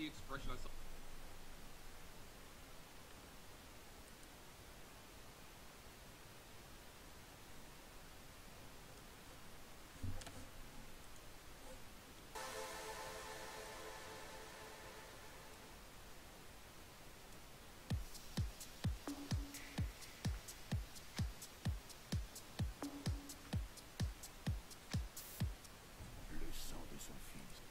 expression I saw. Le sang de son fils.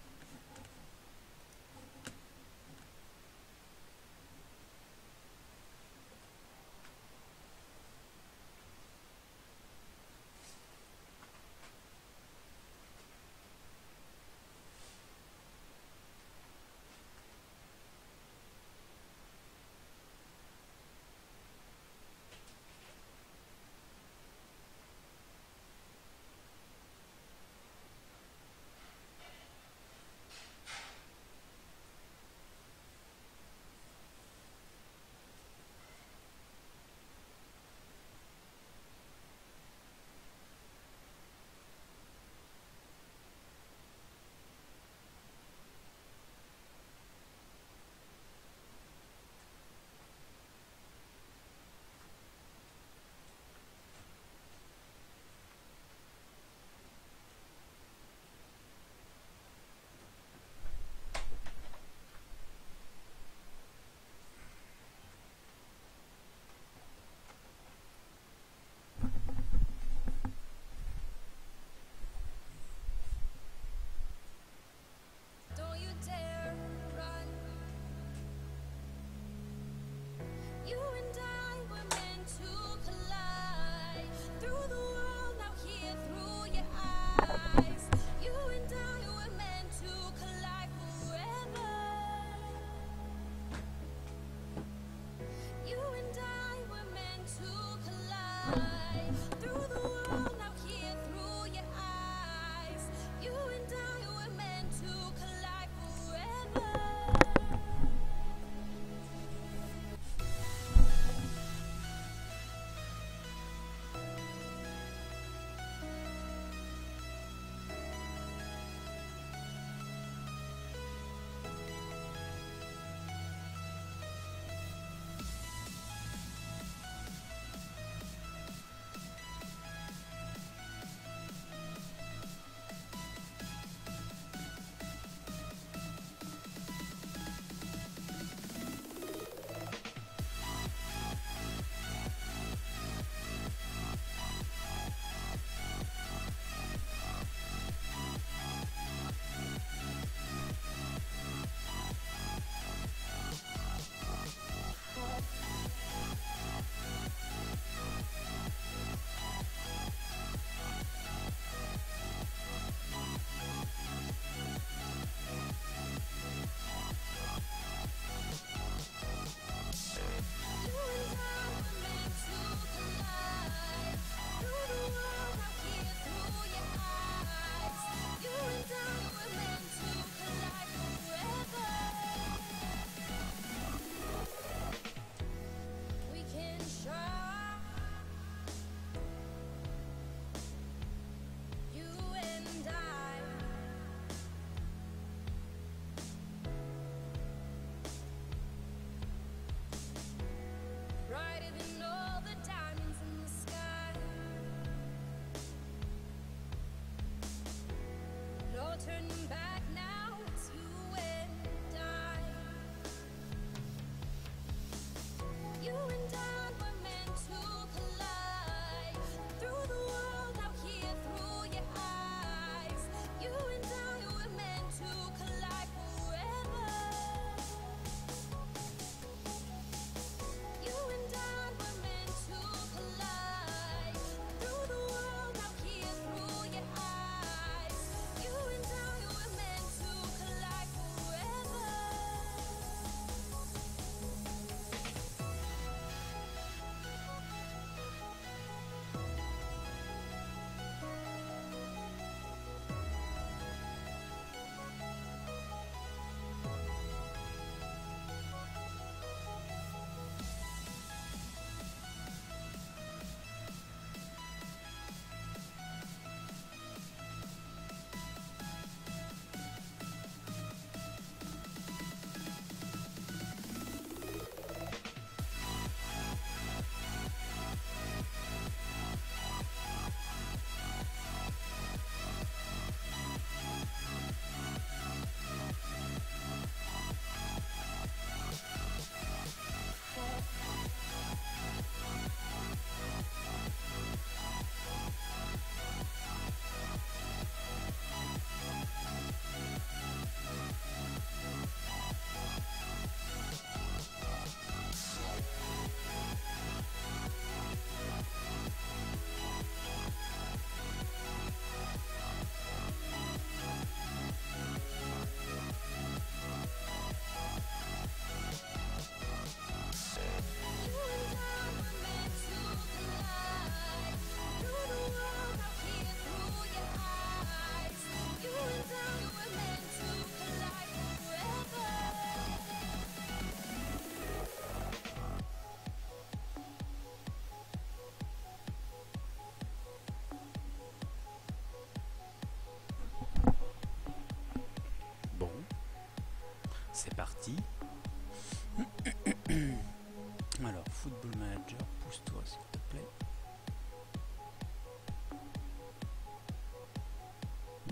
Don't you dare run. You and I were meant to collide. Through the world, now here through your eyes. You and I were meant to collide forever. You and I were meant to collide. Through the world, now here through your eyes. You and I were meant to collide forever.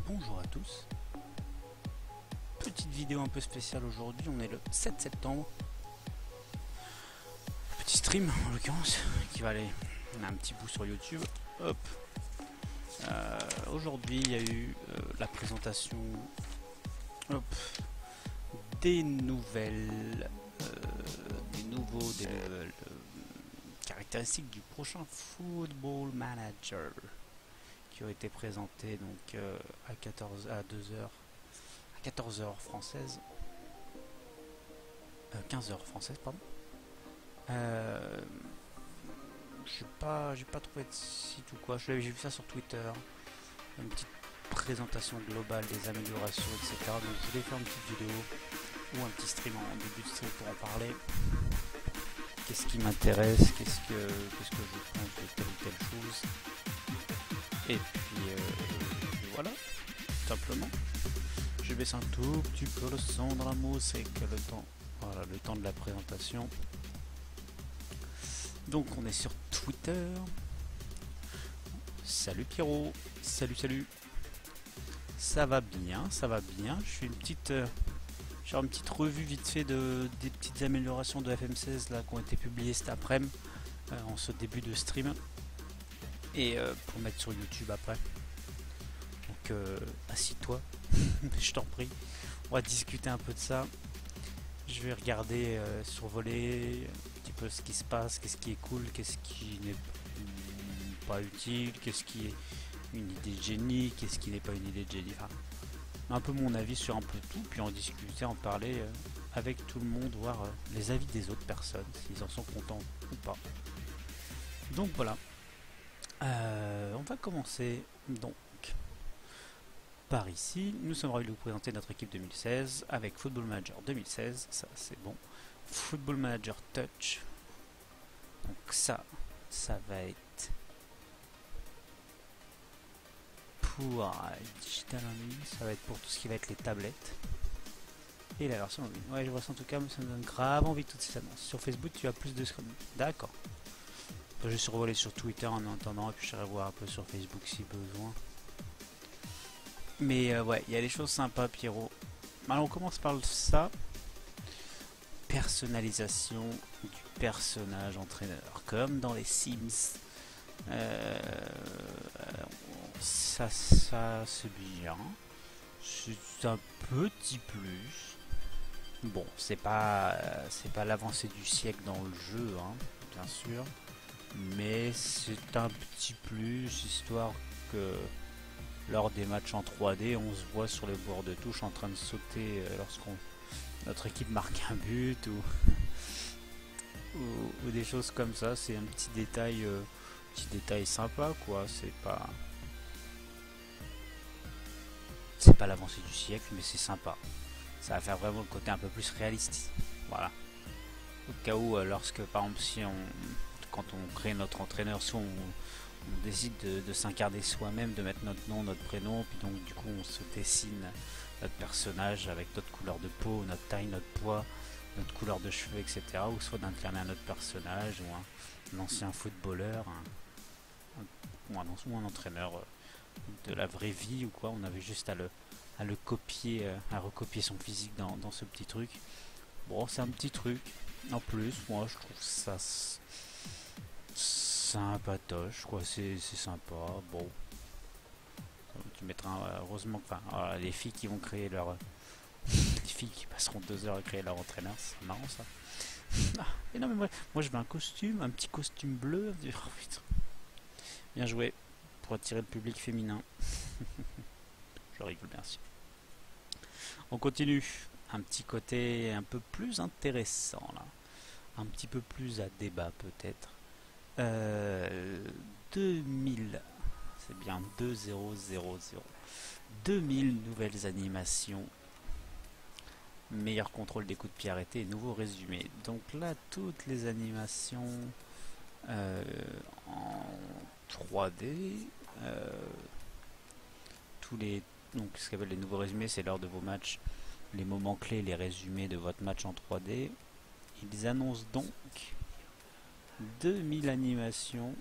Bonjour à tous. Petite vidéo un peu spéciale aujourd'hui, on est le 7 septembre. Petit stream en l'occurrence, qui va aller un petit bout sur YouTube. Hop. Aujourd'hui il y a eu la présentation des nouvelles caractéristiques du prochain Football Manager qui ont été présentées donc à 14h française, 15h française pardon. J'ai pas trouvé de site ou quoi, j'ai vu ça sur Twitter, une petite présentation globale des améliorations etc. Donc je voulais faire une petite vidéo ou un petit stream en début de stream pour en parler. Qu'est-ce qui m'intéresse, qu'est-ce que je pense de telle ou telle chose. Et puis voilà, tout simplement. Je baisse un tout petit peu le son dans la musique, le temps, voilà, le temps de la présentation. Donc on est sur Twitter. Salut Pierrot, salut. Ça va bien. Je fais une petite revue vite fait des petites améliorations de FM16 là qui ont été publiées cet après-midi en ce début de stream et pour mettre sur YouTube après. Donc assis-toi, je t'en prie. On va discuter un peu de ça. Je vais regarder, survoler un petit peu ce qui se passe, qu'est-ce qui est cool, qu'est-ce qui n'est pas utile, qu'est-ce qui est une idée de génie, qu'est-ce qui n'est pas une idée de génie. Enfin, un peu mon avis sur un peu tout, puis en discuter, en parler avec tout le monde, voir les avis des autres personnes, s'ils en sont contents ou pas. Donc voilà. On va commencer donc par ici. Nous sommes ravis de vous présenter notre équipe 2016 avec Football Manager 2016, ça c'est bon. Football Manager Touch, donc ça va être pour Digital Only, ça va être pour tout ce qui va être les tablettes et la version mobile. Ouais, je vois ça en tout cas, ça me donne grave envie de toutes ces annonces. Sur Facebook tu as plus de screens, d'accord. Je vais survoler sur Twitter en attendant et puis je vais voir un peu sur Facebook si besoin. Mais ouais, il y a des choses sympas, Pierrot. Alors on commence par ça. Personnalisation du personnage entraîneur, comme dans les Sims. Ça c'est bien. C'est un petit plus. Bon, c'est pas l'avancée du siècle dans le jeu, hein, bien sûr. Mais c'est un petit plus, histoire que lors des matchs en 3D, on se voit sur les bords de touche en train de sauter notre équipe marque un but ou des choses comme ça. C'est un petit détail sympa quoi. C'est pas l'avancée du siècle, mais c'est sympa. Ça va faire vraiment le côté un peu plus réaliste. Voilà. Au cas où, lorsque par exemple quand on crée notre entraîneur, soit on décide de s'incarner soi-même, de mettre notre nom, notre prénom, puis donc du coup on se dessine notre personnage avec notre couleur de peau, notre taille, notre poids, notre couleur de cheveux, etc. Ou soit d'incarner un autre personnage, ou un ancien footballeur, ou un entraîneur de la vraie vie ou quoi. On avait juste à le copier, à recopier son physique dans ce petit truc. Bon, c'est un petit truc. En plus, moi je trouve ça sympatoche quoi, c'est sympa. Bon, tu mettras heureusement que les filles qui vont créer leur les filles qui passeront 2 heures à créer leur entraîneur, c'est marrant ça. Et non mais moi je veux un petit costume bleu. Oh, putain. Bien joué pour attirer le public féminin. Je rigole bien sûr. On continue, un petit côté un peu plus intéressant là, un petit peu plus à débat peut-être. 2000, c'est bien 2000 nouvelles animations, meilleur contrôle des coups de pied arrêtés et nouveau résumé. Donc là toutes les animations en 3D, donc ce qu'appelle les nouveaux résumés, c'est lors de vos matchs, les moments clés, les résumés de votre match en 3D. Ils annoncent donc 2000 animations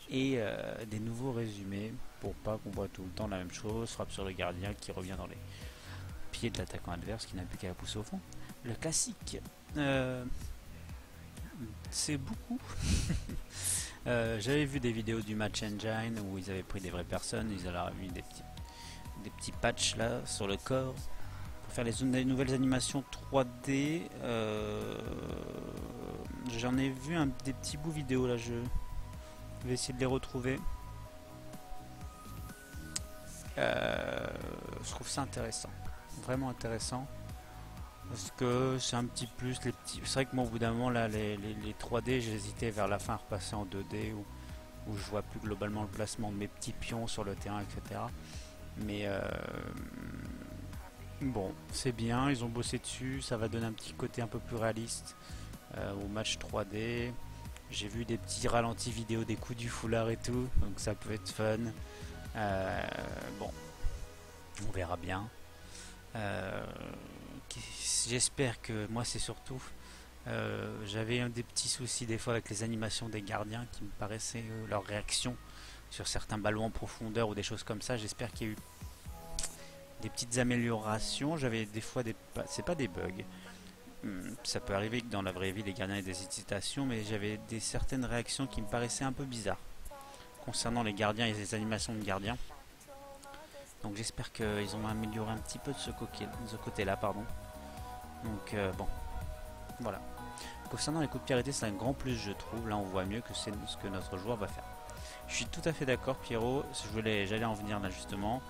et des nouveaux résumés pour pas qu'on voit tout le temps la même chose. Frappe sur le gardien qui revient dans les pied de l'attaquant adverse qui n'a plus qu'à la pousser au fond. Le classique, c'est beaucoup. J'avais vu des vidéos du Match Engine où ils avaient pris des vraies personnes, ils avaient mis des petits patchs là sur le corps pour faire les nouvelles animations 3D. J'en ai vu des petits bouts vidéo là, je vais essayer de les retrouver. Je trouve ça intéressant, vraiment intéressant, parce que c'est un petit plus les petits. C'est vrai que moi au bout d'un moment là les 3D j'ai hésité vers la fin à repasser en 2D où je vois plus globalement le placement de mes petits pions sur le terrain, etc. Mais bon, c'est bien, ils ont bossé dessus, ça va donner un petit côté un peu plus réaliste au match 3D. J'ai vu des petits ralentis vidéo des coups du foulard et tout, donc ça peut être fun. Bon, on verra bien. J'espère que moi c'est surtout j'avais des petits soucis des fois avec les animations des gardiens qui me paraissaient leur réaction sur certains ballons en profondeur ou des choses comme ça. J'espère qu'il y a eu des petites améliorations. J'avais des fois c'est pas des bugs. Ça peut arriver que dans la vraie vie les gardiens aient des hésitations, mais j'avais certaines réactions qui me paraissaient un peu bizarres concernant les gardiens et les animations de gardiens. Donc j'espère qu'ils ont amélioré un petit peu de ce côté-là, pardon. Donc bon, voilà. Concernant les coups de pied arrêtés, c'est un grand plus, je trouve. Là, on voit mieux que c'est ce que notre joueur va faire. Je suis tout à fait d'accord, Pierrot. J'allais en venir là justement.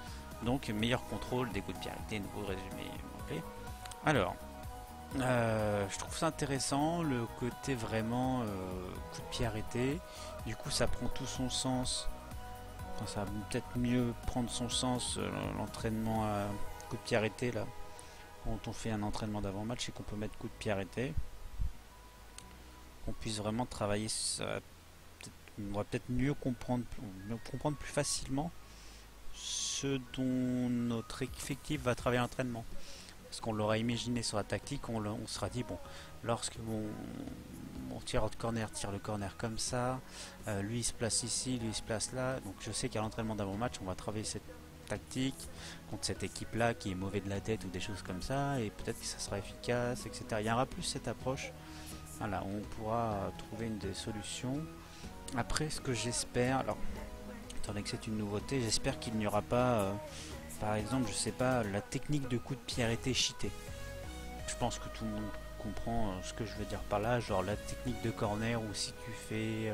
Donc meilleur contrôle des coups de pied arrêtés, nouveau résumé. Okay. Alors, je trouve ça intéressant, le côté vraiment coup de pied arrêté. Du coup, ça prend tout son sens. Enfin, ça va peut-être mieux prendre son sens l'entraînement à coup de pied arrêté là. Quand on fait un entraînement d'avant-match et qu'on peut mettre coup de pied arrêté, qu'on puisse vraiment travailler ça, on va peut-être mieux comprendre plus facilement ce dont notre effectif va travailler l'entraînement. Parce qu'on l'aura imaginé sur la tactique, on sera dit bon, lorsque mon tireur de corner tire le corner comme ça, lui il se place ici, lui il se place là, donc je sais qu'à l'entraînement d'avant-match on va travailler cette tactique contre cette équipe là qui est mauvais de la tête ou des choses comme ça, et peut-être que ça sera efficace, etc. Il y aura plus cette approche, voilà, on pourra trouver des solutions. Après, ce que j'espère, alors étant donné que c'est une nouveauté, j'espère qu'il n'y aura pas par exemple, je sais pas, la technique de coup de pied arrêté cheaté. Je pense que tout le monde comprend ce que je veux dire par là, genre la technique de corner où si tu fais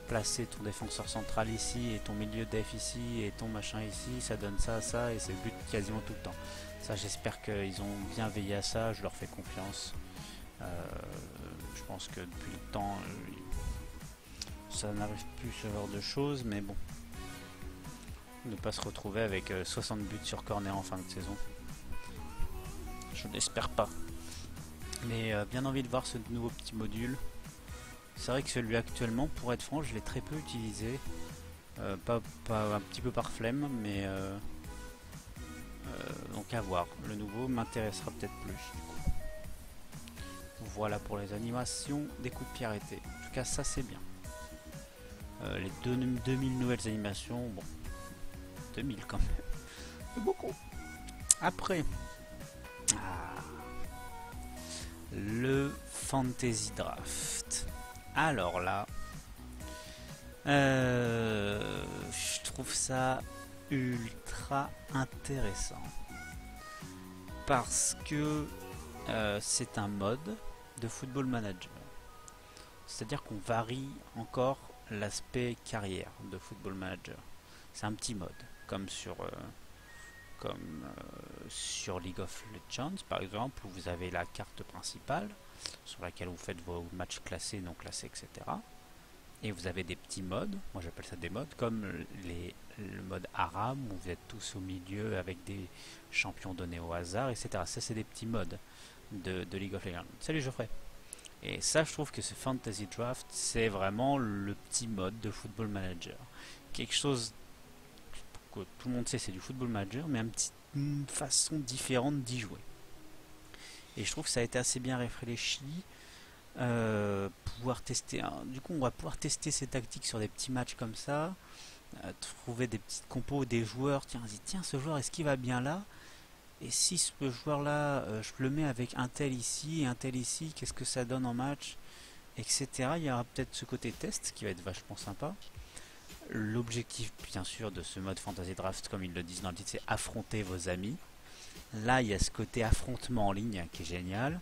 placer ton défenseur central ici et ton milieu def ici et ton machin ici, ça donne ça, ça, et c'est le but quasiment tout le temps. Ça, j'espère qu'ils ont bien veillé à ça, je leur fais confiance. Je pense que depuis le temps, ça n'arrive plus ce genre de choses, mais bon. Ne pas se retrouver avec 60 buts sur corner en fin de saison. Je n'espère pas. Mais bien envie de voir ce nouveau petit module. C'est vrai que celui actuellement, pour être franc, je l'ai très peu utilisé. Pas un petit peu par flemme, mais donc à voir. Le nouveau m'intéressera peut-être plus. Du coup. Voilà pour les animations des coups de pied arrêtés. En tout cas, ça c'est bien. Les 2000 nouvelles animations, bon. 2000 quand même. C'est beaucoup. Après, le Fantasy Draft. Alors là, je trouve ça ultra intéressant parce que c'est un mode de Football Manager. C'est-à-dire qu'on varie encore l'aspect carrière de Football Manager. C'est un petit mode. Comme sur League of Legends par exemple, où vous avez la carte principale sur laquelle vous faites vos matchs classés, non classés, etc. Et vous avez des petits modes, moi j'appelle ça des modes, comme le mode Aram, où vous êtes tous au milieu avec des champions donnés au hasard, etc. Ça c'est des petits modes de League of Legends. Salut Geoffrey. Et ça, je trouve que ce Fantasy Draft, c'est vraiment le petit mode de Football Manager. Quelque chose que tout le monde sait, c'est du Football Manager, mais une façon différente d'y jouer. Et je trouve que ça a été assez bien réfléchi. pouvoir tester. Du coup, on va pouvoir tester ces tactiques sur des petits matchs comme ça. Trouver des petites compos des joueurs. Tiens, ce joueur, est-ce qu'il va bien là? Et si ce joueur-là, je le mets avec un tel ici et un tel ici, qu'est-ce que ça donne en match, etc. Il y aura peut-être ce côté test qui va être vachement sympa. L'objectif, bien sûr, de ce mode Fantasy Draft, comme ils le disent dans le titre, c'est affronter vos amis. Là, il y a ce côté affrontement en ligne qui est génial.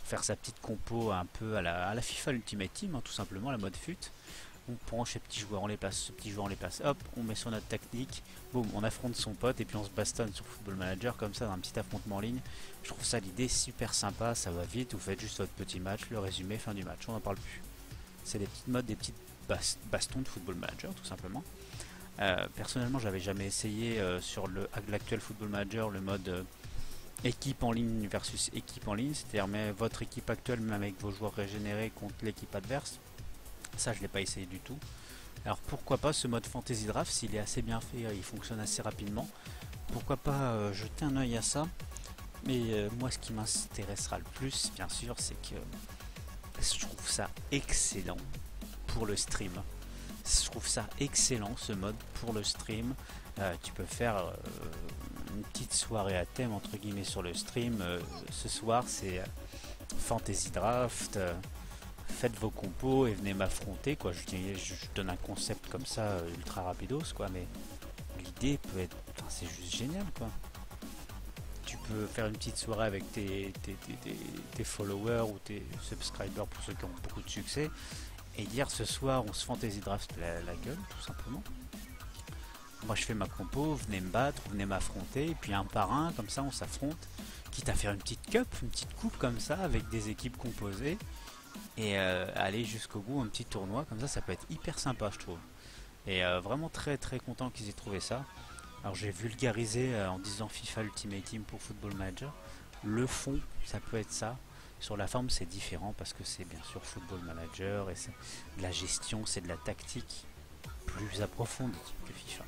Faire sa petite compo un peu à la FIFA Ultimate Team, hein, tout simplement, la mode FUT. On prend ces petits joueurs, on les place, ce petit joueur on les place, hop, on met sur notre technique, boum, on affronte son pote et puis on se bastonne sur Football Manager comme ça dans un petit affrontement en ligne. Je trouve ça l'idée super sympa, ça va vite, vous faites juste votre petit match, le résumé, fin du match, on n'en parle plus. C'est des petites modes, des petites bastons de Football Manager tout simplement. Personnellement, j'avais jamais essayé sur l'actuel Football Manager le mode équipe en ligne versus équipe en ligne, c'est-à-dire votre équipe actuelle même avec vos joueurs régénérés contre l'équipe adverse. Ça, je l'ai pas essayé du tout. Alors pourquoi pas ce mode Fantasy Draft, s'il est assez bien fait, il fonctionne assez rapidement. Pourquoi pas jeter un oeil à ça. Mais moi, ce qui m'intéressera le plus, bien sûr, c'est que je trouve ça excellent pour le stream. Je trouve ça excellent ce mode pour le stream. Tu peux faire une petite soirée à thème entre guillemets sur le stream. Ce soir, c'est Fantasy Draft. Faites vos compos et venez m'affronter quoi. Je donne un concept comme ça ultra rapidos quoi, mais l'idée peut être, enfin, c'est juste génial quoi. Tu peux faire une petite soirée avec tes followers ou tes subscribers pour ceux qui ont beaucoup de succès et dire ce soir on se fantasy draft la gueule tout simplement. Moi je fais ma compo, venez me battre, venez m'affronter et puis un par un comme ça on s'affronte, quitte à faire une petite cup, une petite coupe comme ça avec des équipes composées. Et aller jusqu'au bout, un petit tournoi comme ça peut être hyper sympa je trouve. Et vraiment très très content qu'ils aient trouvé ça. Alors j'ai vulgarisé en disant FIFA Ultimate Team pour Football Manager. Le fond ça peut être ça. Sur la forme c'est différent parce que c'est bien sûr Football Manager et c'est de la gestion, c'est de la tactique plus approfondie que FIFA.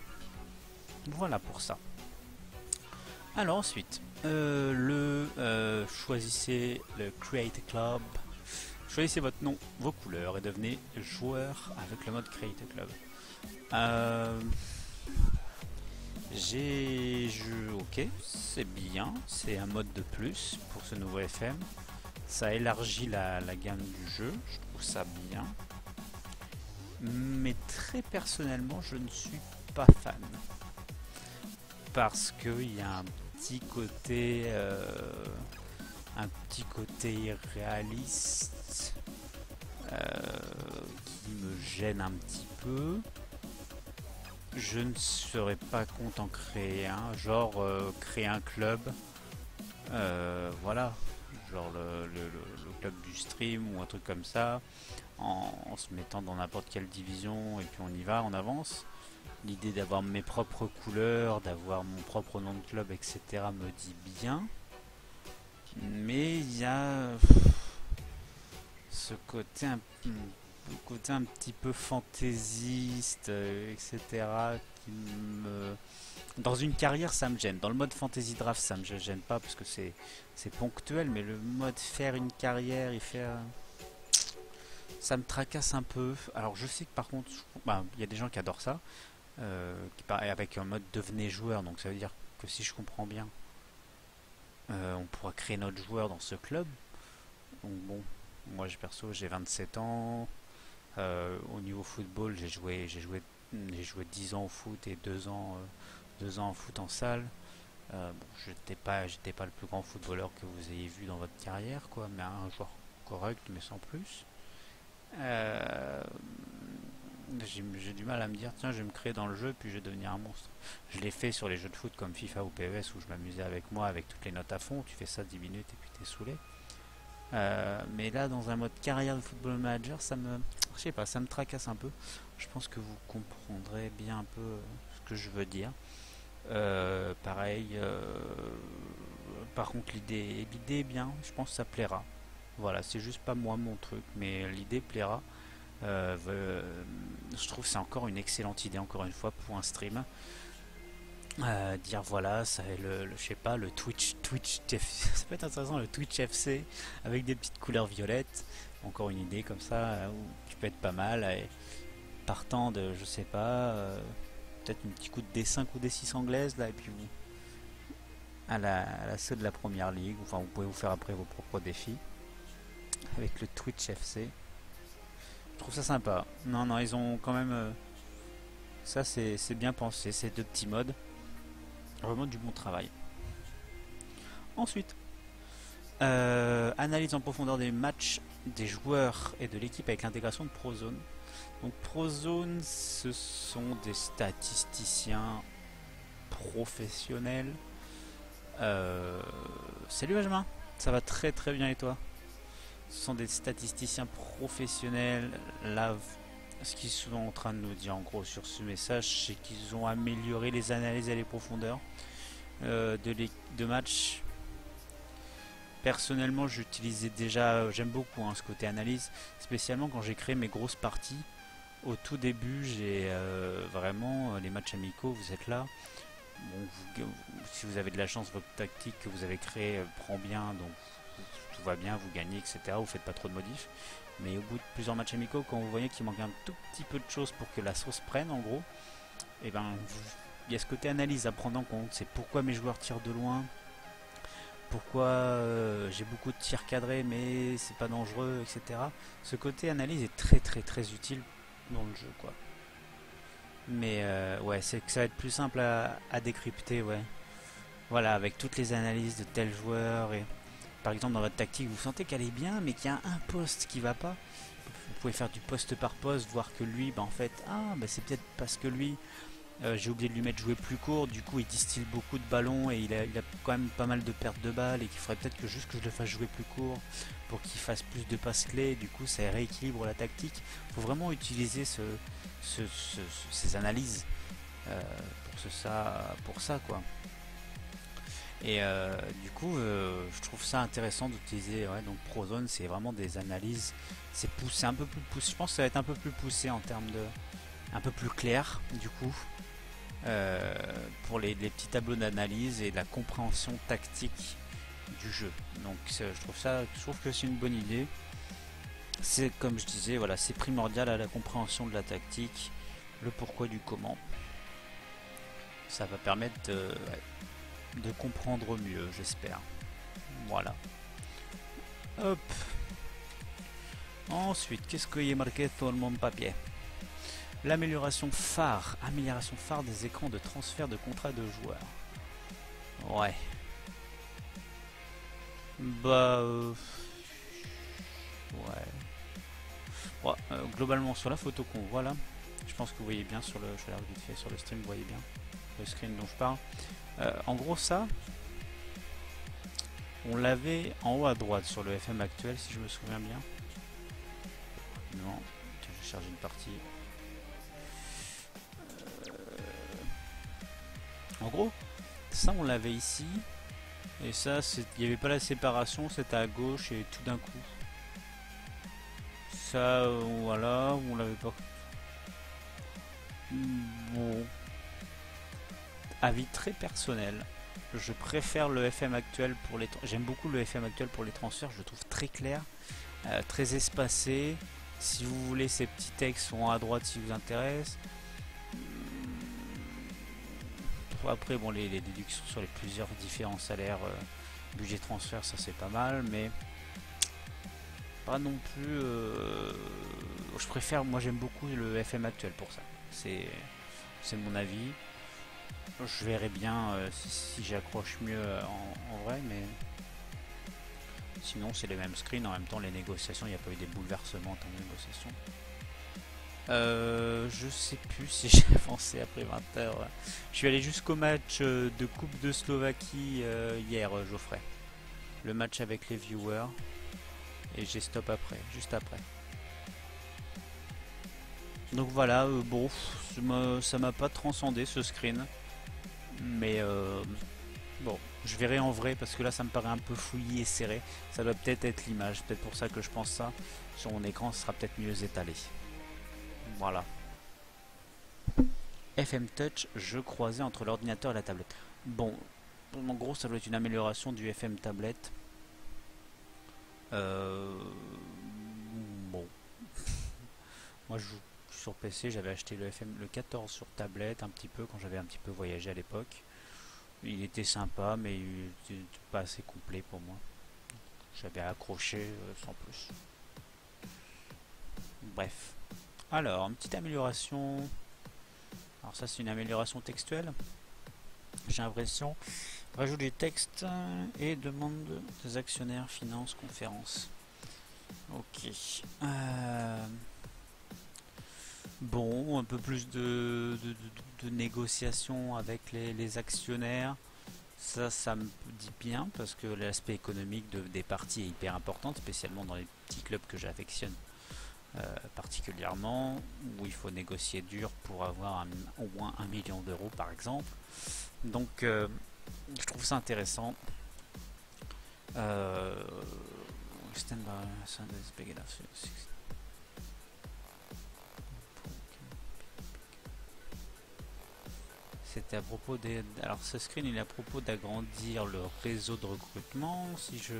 Voilà pour ça. Alors ensuite, choisissez le Create Club. Choisissez votre nom, vos couleurs et devenez joueur avec le mode Create Club. Ok, c'est bien, c'est un mode de plus pour ce nouveau FM. Ça élargit la gamme du jeu, je trouve ça bien. Mais très personnellement, je ne suis pas fan. Parce qu'il y a un petit côté irréaliste qui me gêne un petit peu. Je ne serais pas contre en créer un, genre créer un club, voilà, genre le club du stream ou un truc comme ça, en se mettant dans n'importe quelle division et puis on y va, on avance. L'idée d'avoir mes propres couleurs, d'avoir mon propre nom de club, etc. me dit bien. Mais il y a ce côté un petit peu fantaisiste, etc. qui me... Dans une carrière, ça me gêne. Dans le mode Fantasy Draft, ça me gêne pas parce que c'est ponctuel, mais le mode faire une carrière et faire... Ça me tracasse un peu. Alors je sais que par contre, il y a des gens qui adorent ça, avec un mode devenez joueur, donc ça veut dire que si je comprends bien, on pourra créer notre joueur dans ce club. Donc bon, moi perso j'ai 27 ans, au niveau football j'ai joué 10 ans au foot et 2 ans en foot en salle. J'étais pas le plus grand footballeur que vous ayez vu dans votre carrière quoi, mais un joueur correct mais sans plus. J'ai du mal à me dire tiens je vais me créer dans le jeu puis je vais devenir un monstre. Je l'ai fait sur les jeux de foot comme FIFA ou PES où je m'amusais avec moi avec toutes les notes à fond, tu fais ça 10 minutes et puis t'es saoulé. Mais là dans un mode carrière de Football Manager ça me tracasse un peu. Je pense que vous comprendrez bien un peu ce que je veux dire. Pareil, par contre l'idée est bien, je pense que ça plaira. Voilà, c'est juste pas moi mon truc, mais l'idée plaira. Je trouve que c'est encore une excellente idée, encore une fois, pour un stream. dire voilà, ça est je sais pas, le Twitch ça peut être intéressant, le Twitch FC avec des petites couleurs violettes. Encore une idée comme ça où tu peux être pas mal. Et partant de, je sais pas, peut-être un petit coup de D5 ou D6 anglaise là, et puis vous à la ceux de la première ligue. Enfin, vous pouvez vous faire après vos propres défis avec le Twitch FC. Je trouve ça sympa. Non, non, ils ont quand même ça, c'est bien pensé, ces deux petits modes. Vraiment du bon travail. Ensuite, analyse en profondeur des matchs, des joueurs et de l'équipe avec l'intégration de Prozone. Donc Prozone, ce sont des statisticiens professionnels. Salut Benjamin, ça va très très bien et toi? Ce sont des statisticiens professionnels. Là, ce qu'ils sont en train de nous dire en gros sur ce message, c'est qu'ils ont amélioré les analyses et les profondeurs de matchs. Personnellement, j'utilisais déjà, j'aime beaucoup ce côté analyse, spécialement quand j'ai créé mes grosses parties. Au tout début, j'ai vraiment les matchs amicaux, vous êtes là. Bon, si vous avez de la chance, votre tactique que vous avez créée prend bien, donc tout va bien, vous gagnez, etc. Vous faites pas trop de modifs. Mais au bout de plusieurs matchs amicaux, quand vous voyez qu'il manque un tout petit peu de choses pour que la sauce prenne, en gros, et ben il y a ce côté analyse à prendre en compte. C'est pourquoi mes joueurs tirent de loin, pourquoi j'ai beaucoup de tirs cadrés mais c'est pas dangereux, etc. Ce côté analyse est très très très utile dans le jeu, quoi. Mais ouais, c'est que ça va être plus simple à décrypter, ouais. Voilà, avec toutes les analyses de tel joueur et par exemple dans votre tactique vous sentez qu'elle est bien mais qu'il y a un poste qui va pas, vous pouvez faire du poste par poste, voir que lui en fait c'est peut-être parce que lui j'ai oublié de lui mettre jouer plus court, du coup il distille beaucoup de ballons et il a quand même pas mal de pertes de balles et qu'il faudrait peut-être que juste que je le fasse jouer plus court pour qu'il fasse plus de passes clés, du coup ça rééquilibre la tactique. Il faut vraiment utiliser ces analyses pour ça quoi. Et du coup, je trouve ça intéressant d'utiliser. Ouais, donc Prozone, c'est vraiment des analyses. C'est poussé un peu plus poussé. Je pense que ça va être un peu plus poussé en termes de, un peu plus clair du coup, pour les petits tableaux d'analyse et la compréhension tactique du jeu. Donc je trouve que c'est une bonne idée. C'est comme je disais, voilà, c'est primordial à la compréhension de la tactique, le pourquoi du comment. Ça va permettre de comprendre mieux, j'espère. Voilà. Hop. Ensuite, qu'est-ce qu'il y a marqué sur mon papier? L'amélioration phare des écrans de transfert de contrat de joueurs. Ouais. Bah ouais. Globalement sur la photo qu'on voit là, je pense que vous voyez bien sur le, je regarde vite fait sur le stream, vous voyez bien le screen dont je parle. En gros ça, on l'avait en haut à droite sur le FM actuel si je me souviens bien. Non, je vais charger une partie. En gros, ça on l'avait ici. Et ça, il n'y avait pas la séparation, c'était à gauche et tout d'un coup. Ça, voilà, on l'avait pas. Bon. Avis très personnel. Je préfère le FM actuel pour les. J'aime beaucoup le FM actuel pour les transferts. Je le trouve très clair, très espacé. Si vous voulez, ces petits textes sont à droite si vous intéressent. Après, bon, les déductions sur les plusieurs différents salaires, budget transfert, ça c'est pas mal, mais pas non plus. Je préfère, moi j'aime beaucoup le FM actuel pour ça. C'est mon avis. Je verrai bien si j'accroche mieux en vrai, mais sinon c'est les mêmes screens. En même temps, les négociations, il n'y a pas eu des bouleversements en termes de négociations. Je sais plus si j'ai avancé après 20h. Je suis allé jusqu'au match de Coupe de Slovaquie hier, Geoffrey. Le match avec les viewers. Et j'ai stop après, juste après. Donc voilà, bon, ça m'a pas transcendé ce screen. Mais bon, je verrai en vrai parce que là ça me paraît un peu fouillis et serré. Ça doit peut-être être l'image, peut-être pour ça que je pense ça. Sur mon écran, ce sera peut-être mieux étalé. Voilà. FM Touch, jeu croisé entre l'ordinateur et la tablette. Bon, en gros, ça doit être une amélioration du FM tablette. Bon, moi je joue sur PC, j'avais acheté le 14 sur tablette un petit peu quand j'avais un petit peu voyagé à l'époque. Il était sympa, mais il était pas assez complet pour moi. J'avais accroché sans plus. Bref. Alors, une petite amélioration. Alors ça c'est une amélioration textuelle. J'ai l'impression. Rajout du texte et demande des actionnaires, finances, conférences. Ok. Bon, un peu plus de négociations avec les actionnaires. Ça me dit bien parce que l'aspect économique des parties est hyper important, spécialement dans les petits clubs que j'affectionne particulièrement, où il faut négocier dur pour avoir au moins 1 million d'euros par exemple. Donc je trouve ça intéressant. C'était à propos des... Alors ce screen il est à propos d'agrandir le réseau de recrutement. Si je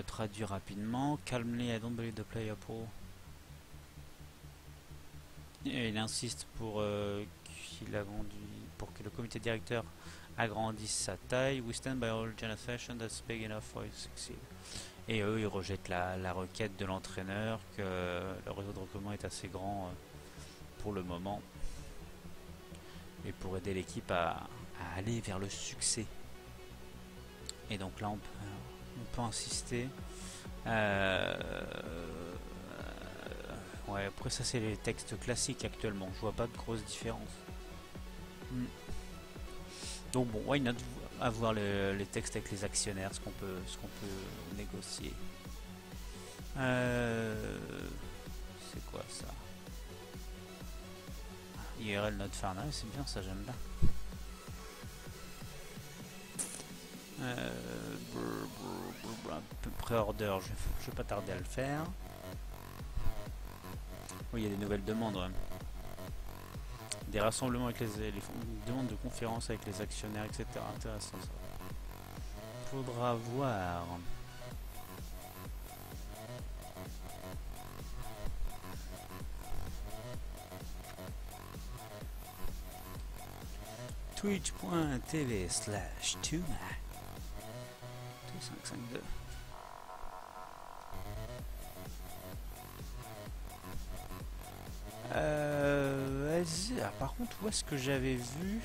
traduis rapidement, calmly, I don't believe the player pool. Et il insiste pour pour que le comité directeur agrandisse sa taille. We stand by our organization that's big enough for you to succeed. Et eux ils rejettent la requête de l'entraîneur que le réseau de recrutement est assez grand pour le moment et pour aider l'équipe à aller vers le succès. Et donc là on peut insister. Ouais, après ça c'est les textes classiques actuellement, je vois pas de grosse différence. Donc bon, why not avoir les textes avec les actionnaires, ce qu'on peut négocier. C'est quoi ça? URL not found, c'est bien ça, j'aime bien. Pré-order, je vais pas tarder à le faire. Oui, il y a des nouvelles demandes. Ouais. Des rassemblements avec les demandes de conférences avec les actionnaires, etc. Intéressant ça. Faudra voir. Twitch.tv/Tuma 2552. Vas-y. Ah, par contre, où est-ce que j'avais vu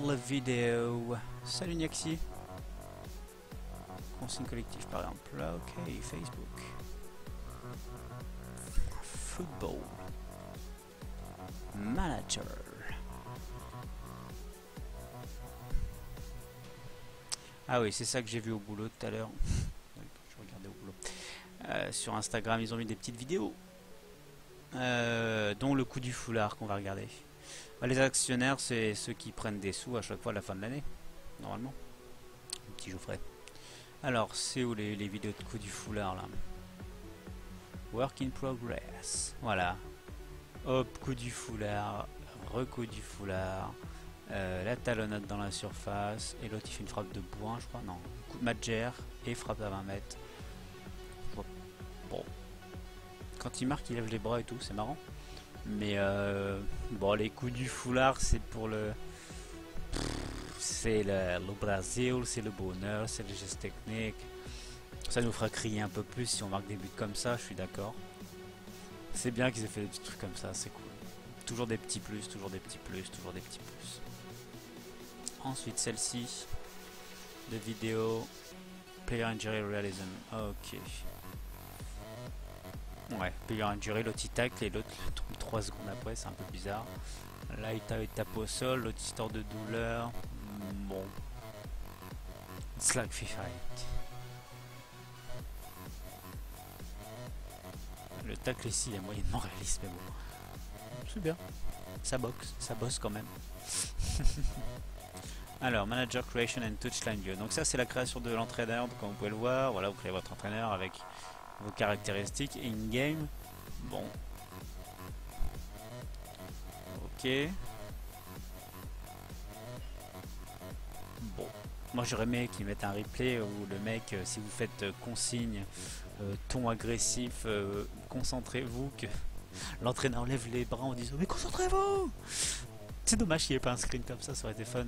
la vidéo? Salut Niaxi. Consigne collectif par exemple. Là, ok, Facebook. Football. Manager. Ah oui, c'est ça que j'ai vu au boulot tout à l'heure. Je regardais au boulot. Sur Instagram, ils ont mis des petites vidéos, dont le coup du foulard qu'on va regarder. Les actionnaires, c'est ceux qui prennent des sous à chaque fois à la fin de l'année, normalement. Un petit Geoffrey. Alors, c'est où les vidéos de coup du foulard là? Work in progress. Voilà. Hop, coup du foulard, recoup du foulard, la talonnade dans la surface, et l'autre il fait une frappe de boin, je crois, non, coup de Madjer et frappe à 20 mètres. Bon, quand il marque, il lève les bras et tout, c'est marrant. Mais bon, les coups du foulard, c'est pour c'est le Brésil, c'est le bonheur, c'est les gestes techniques. Ça nous fera crier un peu plus si on marque des buts comme ça, je suis d'accord. C'est bien qu'ils aient fait des petits trucs comme ça, c'est cool. Toujours des petits plus, toujours des petits plus, toujours des petits plus. Ensuite, celle-ci de vidéo Player Injury Realism. Ok. Ouais, Player Injury, l'autre il tacle et l'autre 3 secondes après, c'est un peu bizarre. Là il tape au sol, l'autre histoire de douleur. Bon. It's like FIFA 8. Le tacle ici est moyennement réaliste, mais bon. C'est bien. Ça bosse quand même. Alors, Manager Creation and Touchline View. Donc ça, c'est la création de l'entraîneur. Comme vous pouvez le voir, voilà, vous créez votre entraîneur avec vos caractéristiques in-game. Bon. Ok. Bon. Moi j'aurais aimé qu'ils mettent un replay où le mec, si vous faites consigne, ton agressif, concentrez-vous, que l'entraîneur lève les bras en disant mais concentrez-vous. C'est dommage qu'il n'y ait pas un screen comme ça aurait été fun.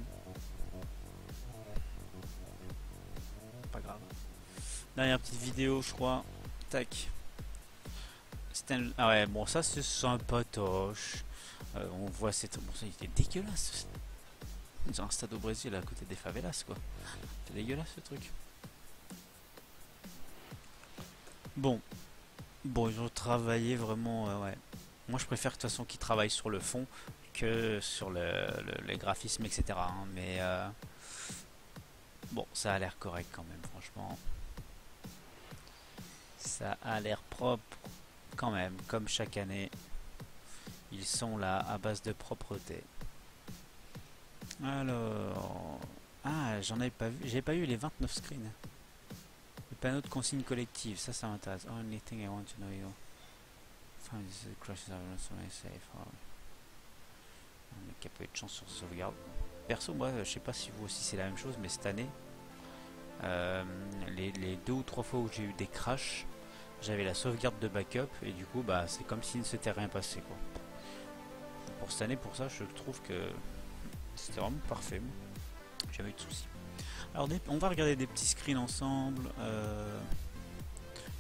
Pas grave. Dernière petite vidéo je crois. Tac. Ah ouais, bon ça c'est sympatoche. On voit cette... Bon ça il était dégueulasse. Ils ont un stade au Brésil à côté des favelas quoi. C'est dégueulasse ce truc. Bon. Bon ils ont travaillé vraiment... ouais. Moi je préfère de toute façon qu'ils travaillent sur le fond que sur les graphismes etc. hein, mais bon ça a l'air correct quand même franchement. Ça a l'air propre quand même, comme chaque année. Ils sont là à base de propreté. Alors... Ah, j'en avais pas vu. J'ai pas eu les 29 screens. Le panneau de consigne collective, ça m'intéresse. Only thing I want to know you. Find the crashes are not so safe. Oh. On a pas eu de chance sur sauvegarde. Perso, moi, je sais pas si vous aussi c'est la même chose, mais cette année, les 2 ou 3 fois où j'ai eu des crashs, j'avais la sauvegarde de backup et du coup, bah, c'est comme s'il ne s'était rien passé quoi. Pour cette année, pour ça, je trouve que c'était vraiment parfait. J'ai jamais eu de soucis. Alors, on va regarder des petits screens ensemble.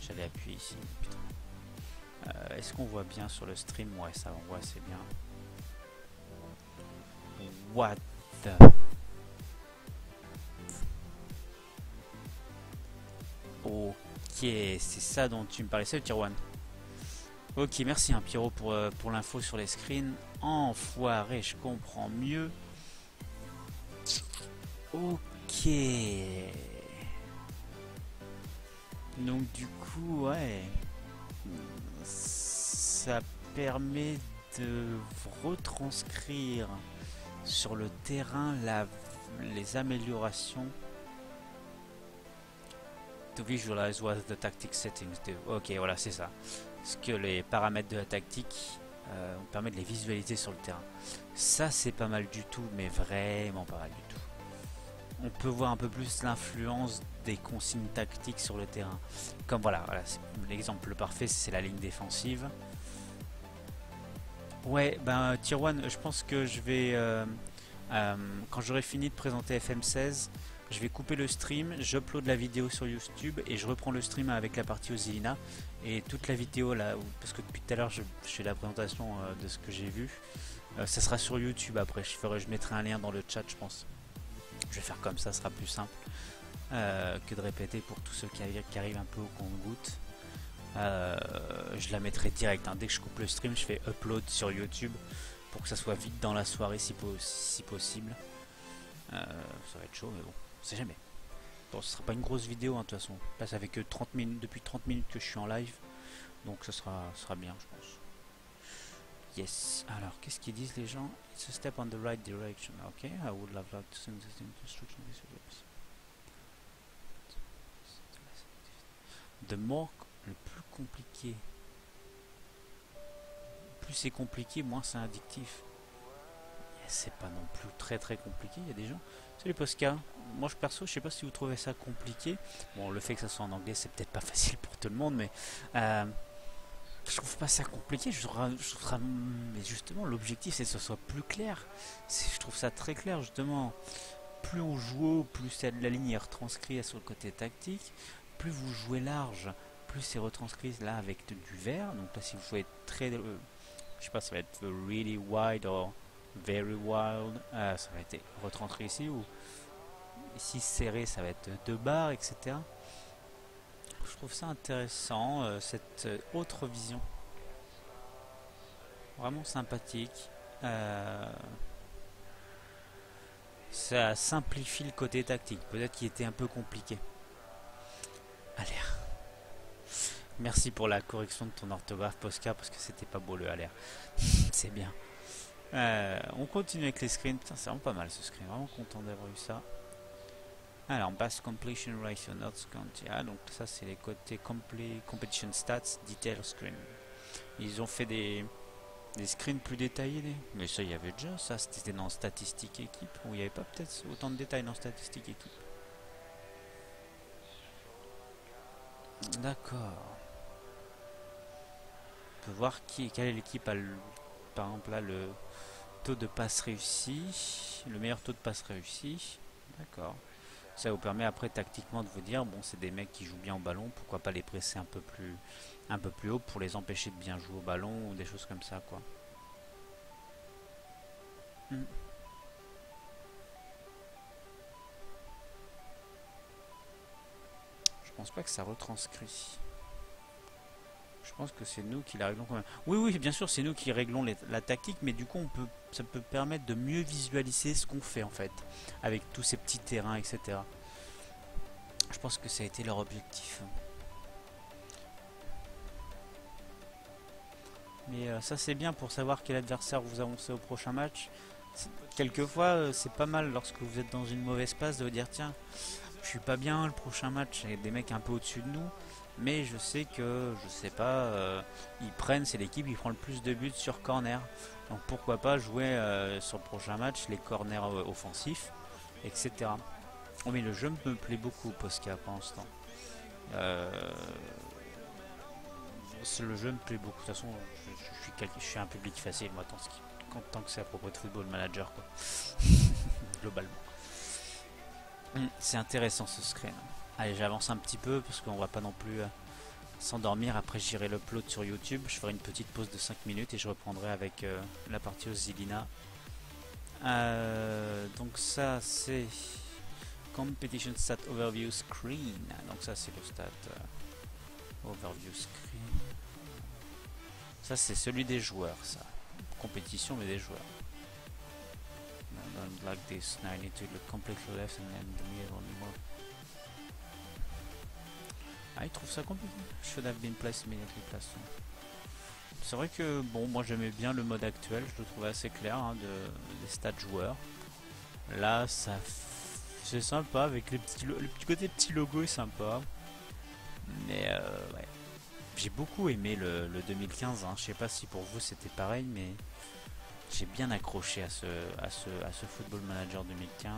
J'allais appuyer ici. Est-ce qu'on voit bien sur le stream? Ouais, ça on voit assez bien. What the... Ok, c'est ça dont tu me parlais. Salut Tier One. Ok, merci hein, Pierrot pour l'info sur les screens. Enfoiré, je comprends mieux. Ok. Donc du coup, ouais. Ça permet de retranscrire sur le terrain les améliorations. To visualize what the tactic settings do. Ok, voilà, c'est ça. Ce que les paramètres de la tactique permettent de les visualiser sur le terrain. Ça, c'est pas mal du tout, mais vraiment pas mal du tout. On peut voir un peu plus l'influence des consignes tactiques sur le terrain. Comme voilà l'exemple parfait, c'est la ligne défensive. Ouais, ben Tier 1, je pense que je vais, quand j'aurai fini de présenter FM16, je vais couper le stream, j'upload la vidéo sur YouTube et je reprends le stream avec la partie Ozilina. Et toute la vidéo là, parce que depuis tout à l'heure je fais la présentation de ce que j'ai vu, ça sera sur YouTube après, je mettrai un lien dans le chat je pense. Je vais faire comme ça sera plus simple que de répéter pour tous ceux qui arrivent un peu au compte-gouttes. Je la mettrai direct, hein. Dès que je coupe le stream je fais upload sur YouTube pour que ça soit vite dans la soirée si possible. Ça va être chaud mais bon, on sait jamais. Bon, ce sera pas une grosse vidéo hein, de toute façon. Là ça fait que 30 minutes, depuis 30 minutes que je suis en live, donc ça sera bien je pense. Yes. Alors qu'est-ce qu'ils disent les gens? It's a step on the right direction. Ok, I would love to send this instruction. The more, le plus compliqué. Plus c'est compliqué, moins c'est addictif. C'est pas non plus très compliqué. Il y a des gens. Salut Posca. Moi je perso, je sais pas si vous trouvez ça compliqué. Bon, le fait que ça soit en anglais, c'est peut-être pas facile pour tout le monde, mais je trouve pas ça compliqué. Mais justement, l'objectif c'est que ce soit plus clair. Je trouve ça très clair justement. Plus on joue, plus la ligne est retranscrite sur le côté tactique. Plus vous jouez large, plus c'est retranscrit là avec du vert. Donc là, si vous jouez très, je sais pas, ça va être really wide or very wild, ça va être retranscrit ici, ou ici serré, ça va être 2 barres, etc. Je trouve ça intéressant, cette autre vision. Vraiment sympathique. Ça simplifie le côté tactique. Peut-être qu'il était un peu compliqué. Allez. Merci pour la correction de ton orthographe, Posca, parce que c'était pas beau le alert. C'est bien. On continue avec les screens. Putain, c'est vraiment pas mal ce screen. Vraiment content d'avoir eu ça. Alors, Bass Completion Ratio Notes Count. Ah, donc ça, c'est les côtés Competition Stats Detail Screen. Ils ont fait des screens plus détaillés. Mais ça, il y avait déjà ça. C'était dans statistiques équipe. Où il n'y avait pas peut-être autant de détails dans statistiques équipe. D'accord. On peut voir quelle est l'équipe a par exemple là le taux de passe réussi, le meilleur taux de passe réussi. D'accord. Ça vous permet après tactiquement de vous dire bon, c'est des mecs qui jouent bien au ballon, pourquoi pas les presser un peu plus haut pour les empêcher de bien jouer au ballon ou des choses comme ça quoi. Je pense pas que ça retranscrit. Je pense que c'est nous qui la réglons quand même. Oui, oui, bien sûr, c'est nous qui réglons la tactique, mais du coup, ça peut permettre de mieux visualiser ce qu'on fait en fait, avec tous ces petits terrains, etc. Je pense que ça a été leur objectif. Mais ça, c'est bien pour savoir quel adversaire vous avancez au prochain match. Quelquefois, c'est pas mal lorsque vous êtes dans une mauvaise passe de vous dire tiens, je suis pas bien, le prochain match, il y a des mecs un peu au-dessus de nous. Mais je sais que, je sais pas, ils prennent, c'est l'équipe qui prend le plus de buts sur corner. Donc pourquoi pas jouer sur le prochain match les corners offensifs, etc. Oh mais le jeu me plaît beaucoup, Posca, pour l'instant. Le jeu me plaît beaucoup. De toute façon, je suis un public facile, moi, tant que c'est à propos de Football Manager, quoi. Globalement. C'est intéressant ce screen. Allez, j'avance un petit peu parce qu'on va pas non plus s'endormir. Après, j'irai l'upload sur YouTube. Je ferai une petite pause de 5 minutes et je reprendrai avec la partie aux Zilina. Donc ça, c'est Competition Stat Overview Screen. Donc ça, c'est le stat Overview Screen. Ça, c'est celui des joueurs, ça. Compétition, mais des joueurs. Don't like this. Now I need to look completely left and then the middle more. Ah, il trouve ça compliqué. Should have been placed immediately placed. C'est vrai que, bon, moi j'aimais bien le mode actuel, je le trouvais assez clair, hein, des stats joueurs. Là, c'est sympa, avec le petit côté petit logo est sympa. Mais, ouais. J'ai beaucoup aimé le 2015, hein. Je sais pas si pour vous c'était pareil, mais j'ai bien accroché à ce Football Manager 2015.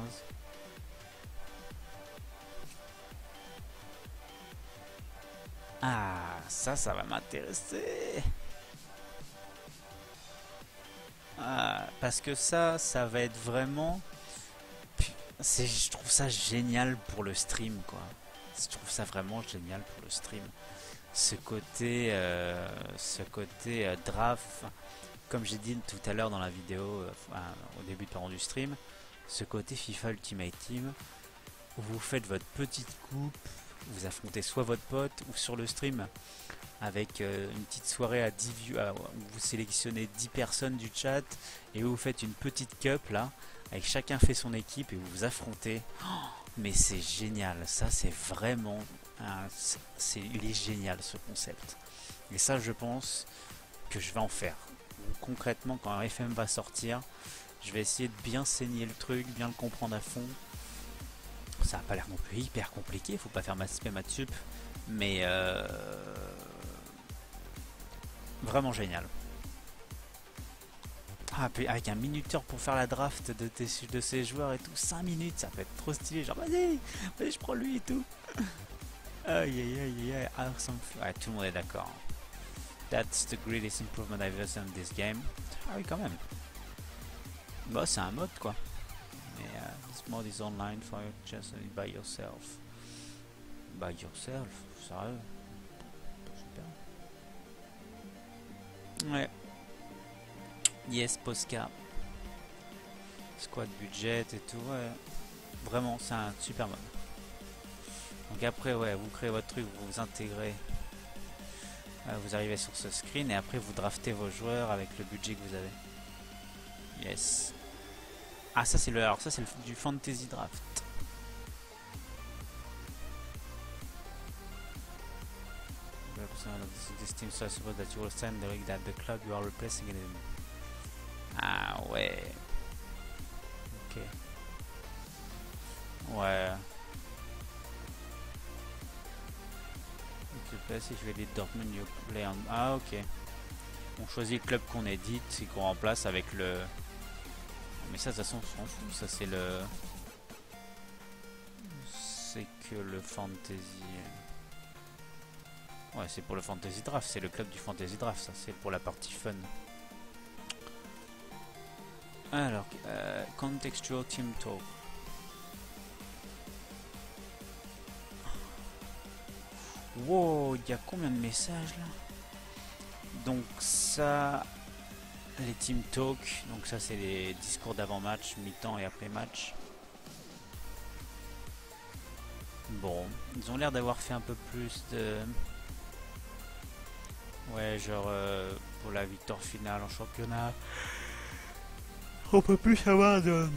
Ah, ça va m'intéresser. Ah, parce que ça va être vraiment... Je trouve ça génial pour le stream, quoi. Je trouve ça vraiment génial pour le stream. Ce côté draft, comme j'ai dit tout à l'heure dans la vidéo, au début du stream, ce côté FIFA Ultimate Team, où vous faites votre petite coupe, vous affrontez soit votre pote ou sur le stream avec une petite soirée à 10 vues, où vous sélectionnez 10 personnes du chat et où vous faites une petite cup là, avec chacun fait son équipe et vous vous affrontez. Oh, mais c'est génial, ça c'est vraiment, il est génial ce concept. Et ça je pense que je vais en faire. Donc, concrètement quand un FM va sortir, je vais essayer de bien saigner le truc, bien le comprendre à fond. Ça n'a pas l'air non plus hyper compliqué, faut pas faire maths spé maths sup, mais vraiment génial. Ah, puis avec un minuteur pour faire la draft de ces joueurs et tout, 5 minutes, ça peut être trop stylé, genre vas-y, je prends lui et tout. Aïe aïe aïe aïe, awesome. Ouais, tout le monde est d'accord. That's the greatest improvement I've ever seen in this game. Ah oui, quand même. Bah, c'est un mode quoi. Mais this mode is online for just by yourself. By yourself, sérieux. Super. Ouais. Yes, Posca. Squad budget et tout, ouais. Vraiment, c'est un super mode. Donc après, ouais, vous créez votre truc, vous vous intégrez. Vous arrivez sur ce screen et après vous draftez vos joueurs avec le budget que vous avez. Yes. Ah, ça c'est du fantasy draft. This team, so I suppose that you will stand the that the club you are replacing it. Ah ouais. Ok. Ouais. Ok, si je vais les Dortmund, you play on... Ah ok. On choisit le club qu'on édite et qu'on remplace avec le... Mais ça de toute façon on s'en fout, ça c'est le... C'est que le fantasy... Ouais, c'est pour le fantasy draft, c'est le club du fantasy draft, ça c'est pour la partie fun. Alors, contextual team talk. Wow, il y a combien de messages là? Donc ça, les team talk, donc ça c'est les discours d'avant-match, mi-temps et après-match. Bon, ils ont l'air d'avoir fait un peu plus de... Ouais, genre pour la victoire finale en championnat, on peut plus avoir de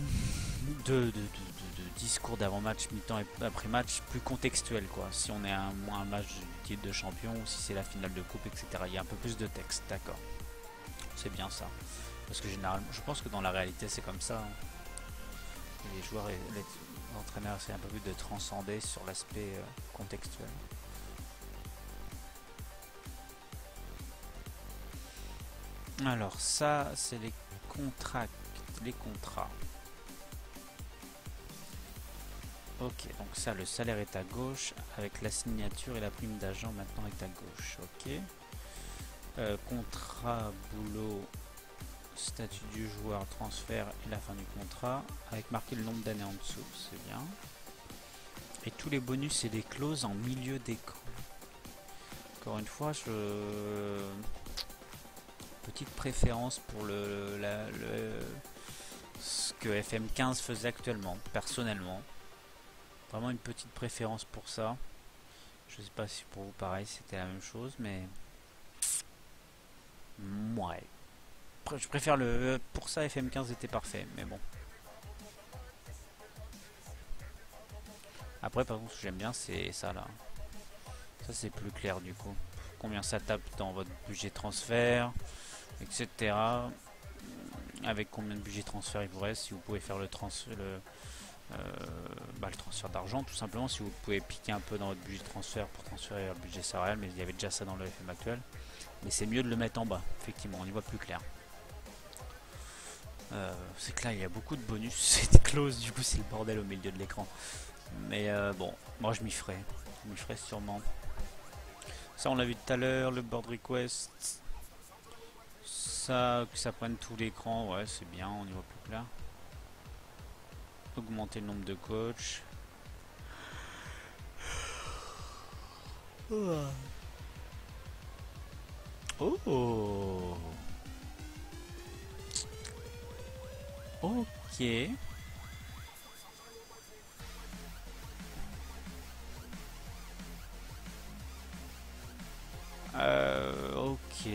discours d'avant-match, mi-temps et après-match plus contextuel quoi. Si on est un match du titre de champion ou si c'est la finale de coupe, etc. Il y a un peu plus de texte, d'accord. C'est bien ça. Parce que généralement, je pense que dans la réalité c'est comme ça. Hein. Les joueurs et les entraîneurs c'est un peu plus de transcender sur l'aspect contextuel. Alors ça c'est les contrats. Ok, donc ça le salaire est à gauche avec la signature et la prime d'agent maintenant est à gauche. Ok. Contrat, boulot, statut du joueur, transfert et la fin du contrat avec marqué le nombre d'années en dessous, c'est bien. Et tous les bonus et les clauses en milieu d'écran. Encore une fois, petite préférence pour ce que FM15 faisait actuellement, personnellement. Vraiment une petite préférence pour ça. Je sais pas si pour vous pareil c'était la même chose, mais ouais. Je préfère le... Pour ça FM15 était parfait, mais bon. Après par contre ce que j'aime bien c'est ça là. Ça c'est plus clair du coup. Combien ça tape dans votre budget transfert, etc. Avec combien de budget transfert il vous reste, si vous pouvez faire le transfert d'argent tout simplement, si vous pouvez piquer un peu dans votre budget transfert pour transférer le budget salarial, mais il y avait déjà ça dans le FM actuel, mais c'est mieux de le mettre en bas, effectivement, on y voit plus clair. C'est que là il y a beaucoup de bonus, c'est close, du coup c'est le bordel au milieu de l'écran, mais bon, moi je m'y ferai sûrement. Ça on l'a vu tout à l'heure, le board request, ça, que ça prenne tout l'écran, ouais c'est bien, on y voit plus clair. Augmenter le nombre de coachs. Oh. Ok. Ok.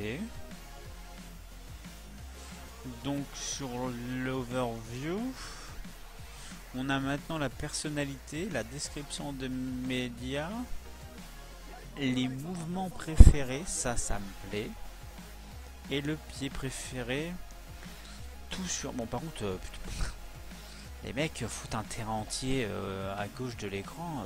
Donc sur l'overview, on a maintenant la personnalité, la description de médias, les mouvements préférés, ça me plaît, et le pied préféré, tout sur... Bon par contre, les mecs foutent un terrain entier à gauche de l'écran.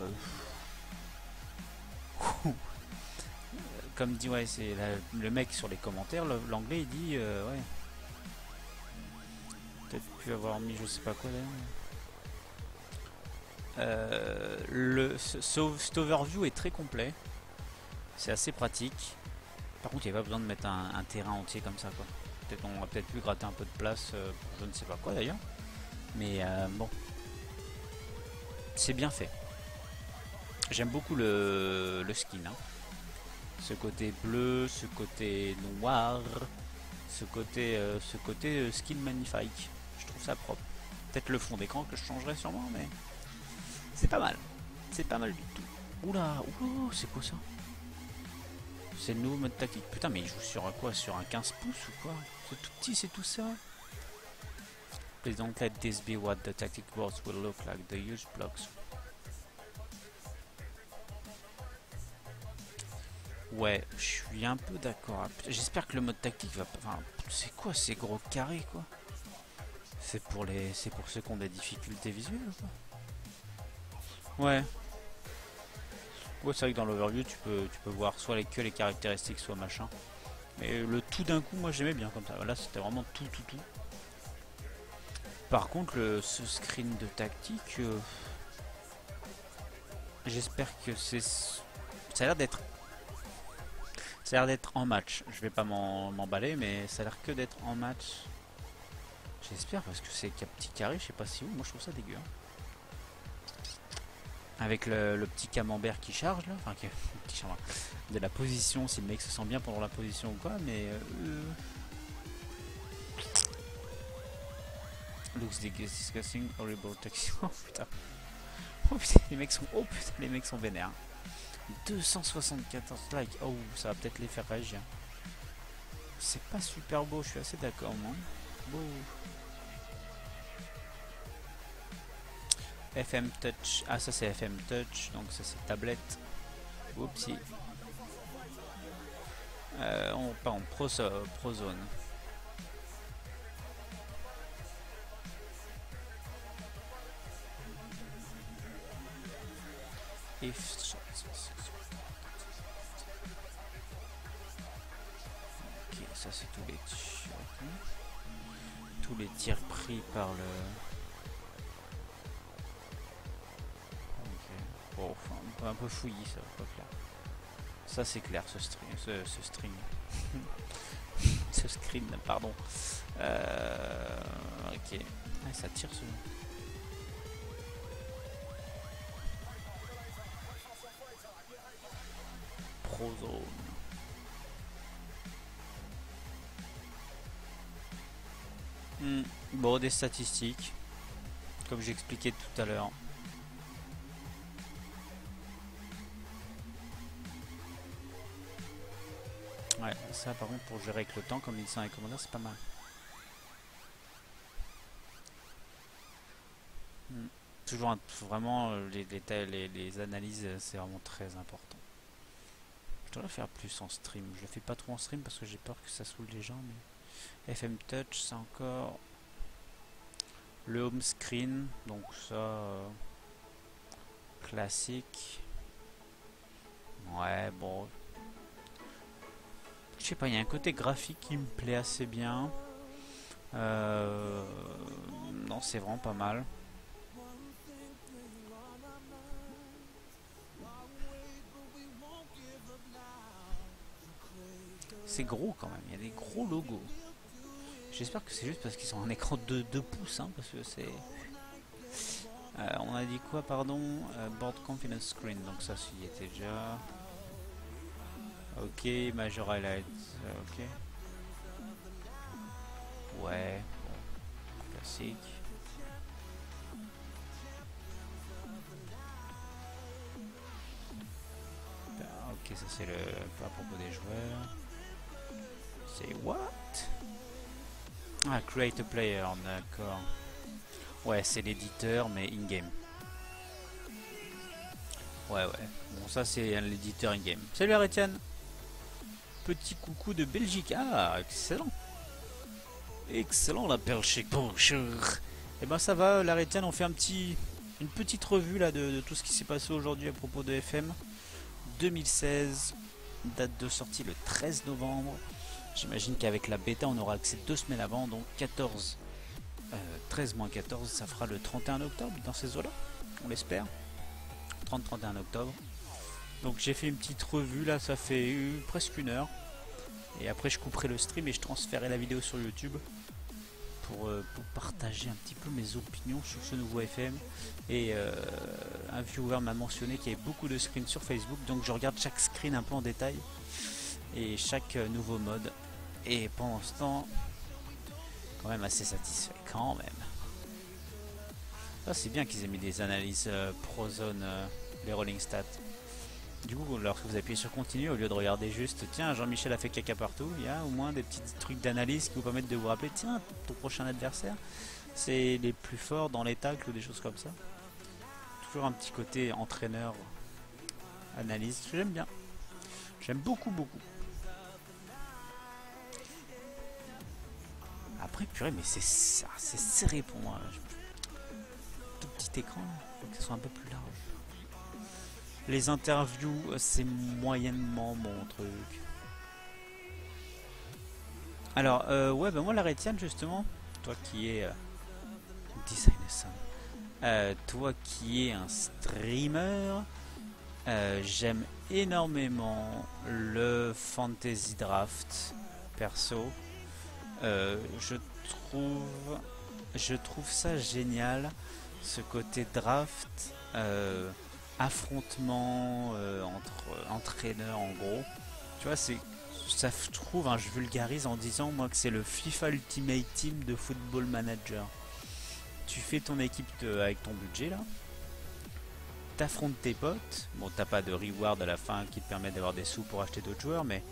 Comme dit, ouais, c'est le mec sur les commentaires, l'anglais il dit, ouais. Peut-être pu avoir mis je sais pas quoi d'ailleurs. Cet overview est très complet, c'est assez pratique. Par contre il n'y a pas besoin de mettre un terrain entier comme ça quoi. Peut-être on va peut-être plus gratter un peu de place pour je ne sais pas quoi d'ailleurs, mais bon, c'est bien fait. J'aime beaucoup le skin hein. Ce côté bleu, ce côté noir, ce côté skin magnifique, je trouve ça propre. Peut-être le fond d'écran que je changerais sûrement, mais c'est pas mal du tout. Oula, c'est quoi ça? C'est le nouveau mode tactique. Putain, mais il joue sur quoi? Sur un 15 pouces ou quoi? C'est tout petit, c'est tout ça. Please don't let this be what the tactic boards will look like. The huge blocks. Ouais, je suis un peu d'accord. J'espère que le mode tactique va pas... Enfin, c'est quoi ces gros carrés quoi? C'est pour ceux qui ont des difficultés visuelles quoi. Ouais. Ouais, c'est vrai que dans l'overview tu peux voir soit que les caractéristiques, soit machin. Mais le tout d'un coup, moi j'aimais bien comme ça. Là, c'était vraiment tout. Par contre, ce screen de tactique, j'espère que c'est... Ça a l'air d'être... Ça a l'air d'être en match. Je vais pas m'emballer, mais ça a l'air que d'être en match. J'espère, parce que c'est qu'un petit carré, je sais pas si vous, moi je trouve ça dégueu. Avec le petit camembert qui charge là, enfin qui charge de la position, si le mec se sent bien pendant la position ou quoi, mais looks disgusting, horrible texture. Oh putain. Oh putain, les mecs sont. Oh putain, les mecs sont vénères. 274 likes. Oh, ça va peut-être les faire réagir. C'est pas super beau, je suis assez d'accord moi. Beau. FM Touch. Ah, ça c'est FM Touch, donc ça c'est tablette. Oupsie. On part en Prozone. If ok, ça c'est tous les tirs pris par le. Ok. Bon, enfin, un peu fouillis ça, pas clair. Ça c'est clair ce string, ce string. Ce screen, pardon. Ok. Ah, ça tire ce. Prozone. Bon, des statistiques, comme j'expliquais tout à l'heure. Ouais, ça par contre pour gérer avec le temps, comme il et commandeur, c'est pas mal. Toujours vraiment les analyses, c'est vraiment très important. Je devrais faire plus en stream. Je le fais pas trop en stream parce que j'ai peur que ça saoule les gens. Mais FM Touch, c'est encore le home screen, donc ça classique. Ouais, bon. Je sais pas, il y a un côté graphique qui me plaît assez bien. Non, c'est vraiment pas mal. C'est gros quand même, il y a des gros logos. J'espère que c'est juste parce qu'ils sont un écran de 2 pouces, hein, parce que c'est... on a dit quoi, pardon, Board Confidence Screen, donc ça, s'y était déjà. Ok, Major Highlight, ok. Ouais, bon, classique. Ok, ça c'est le... à propos des joueurs. C'est what? Ah, create a player, d'accord. Ouais, c'est l'éditeur, mais in-game. Ouais. Bon, ça c'est l'éditeur in-game. Salut Aretiane. Petit coucou de Belgique. Ah, excellent. Excellent la Belgique. Bonjour. Et ben ça va, l'Aretiane, on fait une petite revue là de tout ce qui s'est passé aujourd'hui à propos de FM 2016. Date de sortie le 13 novembre. J'imagine qu'avec la bêta, on aura accès 2 semaines avant, donc 14. 13-14, ça fera le 31 octobre dans ces eaux-là, on l'espère. 30-31 octobre. Donc j'ai fait une petite revue, là ça fait presque 1 heure. Et après je couperai le stream et je transférerai la vidéo sur YouTube pour partager un petit peu mes opinions sur ce nouveau FM. Et un viewer m'a mentionné qu'il y avait beaucoup de screens sur Facebook, donc je regarde chaque screen un peu en détail et chaque nouveau mode. Et pendant ce temps, quand même assez satisfait, quand même. Ça c'est bien qu'ils aient mis des analyses Prozone, les rolling stats. Du coup, lorsque vous appuyez sur continue, au lieu de regarder juste, tiens, Jean-Michel a fait caca partout, il y a au moins des petits trucs d'analyse qui vous permettent de vous rappeler, tiens, ton prochain adversaire, c'est les plus forts dans les tacles ou des choses comme ça. Toujours un petit côté entraîneur, analyse, j'aime bien. J'aime beaucoup. Après, purée, mais c'est serré pour moi. Tout petit écran, il faut que ce soit un peu plus large. Les interviews, c'est moyennement mon truc. Alors, ouais, bah moi la Retiane justement, toi qui es designer ça, toi qui es un streamer, j'aime énormément le fantasy draft perso. Je trouve, je trouve ça génial, ce côté draft, affrontement entre entraîneurs en gros. Tu vois, c'est ça, je trouve, hein, je vulgarise en disant moi que c'est le FIFA Ultimate Team de Football Manager. Tu fais ton équipe avec ton budget là, t'affrontes tes potes. Bon, t'as pas de reward à la fin qui te permet d'avoir des sous pour acheter d'autres joueurs, mais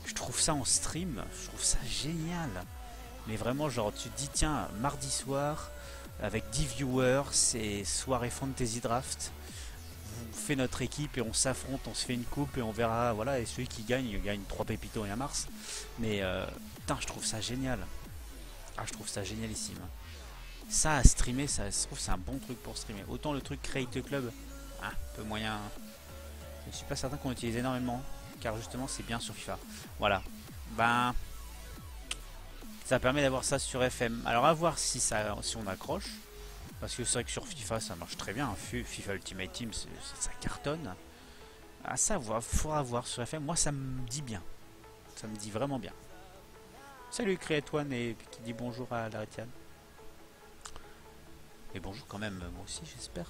je trouve ça en stream, je trouve ça génial. Mais vraiment, genre, tu te dis, tiens, mardi soir, avec 10 viewers, c'est soirée fantasy draft. On fait notre équipe et on s'affronte, on se fait une coupe et on verra, voilà, et celui qui gagne, il gagne 3 pépitos et un Mars. Mais, putain, je trouve ça génial. Ah, je trouve ça génialissime. Ça, à streamer, ça se trouve, c'est un bon truc pour streamer. Autant le truc Create a Club, un peu moyen. Je suis pas certain qu'on utilise énormément, car justement, c'est bien sur FIFA. Voilà. Ben, ça permet d'avoir ça sur FM. Alors, à voir si on accroche. Parce que c'est vrai que sur FIFA ça marche très bien. FIFA Ultimate Team ça cartonne. À savoir, faudra voir sur FM. Moi ça me dit bien. Ça me dit vraiment bien. Salut Create1 et qui dit bonjour à la Retiane. Et bonjour quand même, moi aussi j'espère.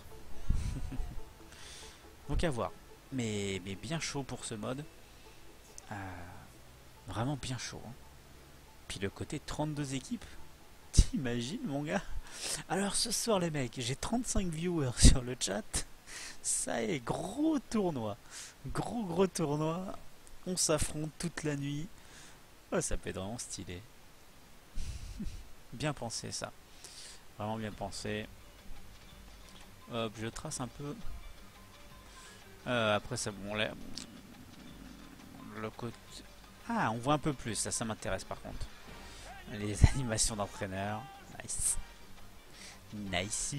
Donc à voir. Mais bien chaud pour ce mode. Vraiment bien chaud. Hein. Puis le côté 32 équipes. T'imagines mon gars? Alors ce soir les mecs, j'ai 35 viewers sur le chat. Ça est, gros tournoi. Gros tournoi. On s'affronte toute la nuit. Oh, ça peut être vraiment stylé. Bien pensé ça. Vraiment bien pensé. Hop, je trace un peu. Après ça, bon, là, le côté... Ah, on voit un peu plus, ça m'intéresse par contre. Les animations d'entraîneur. Nice. Nice.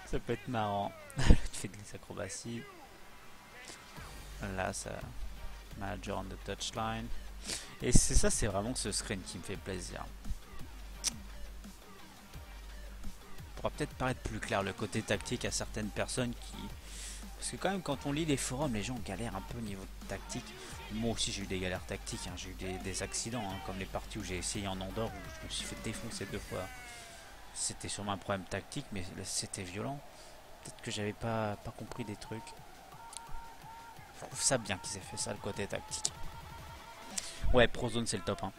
Ça peut être marrant. Tu fais des acrobaties. Là, ça. Manager on the touchline. Et c'est ça, c'est vraiment ce screen qui me fait plaisir. Pourra peut-être paraître plus clair le côté tactique à certaines personnes qui. Parce que quand même, quand on lit les forums, les gens galèrent un peu au niveau de tactique. Moi aussi, j'ai eu des galères tactiques. Hein. J'ai eu des accidents, hein, comme les parties où j'ai essayé en Andorre, où je me suis fait défoncer 2 fois. C'était sûrement un problème tactique, mais c'était violent. Peut-être que j'avais pas compris des trucs. Je trouve ça bien qu'ils aient fait ça, le côté tactique. Ouais, Prozone, c'est le top. Hein.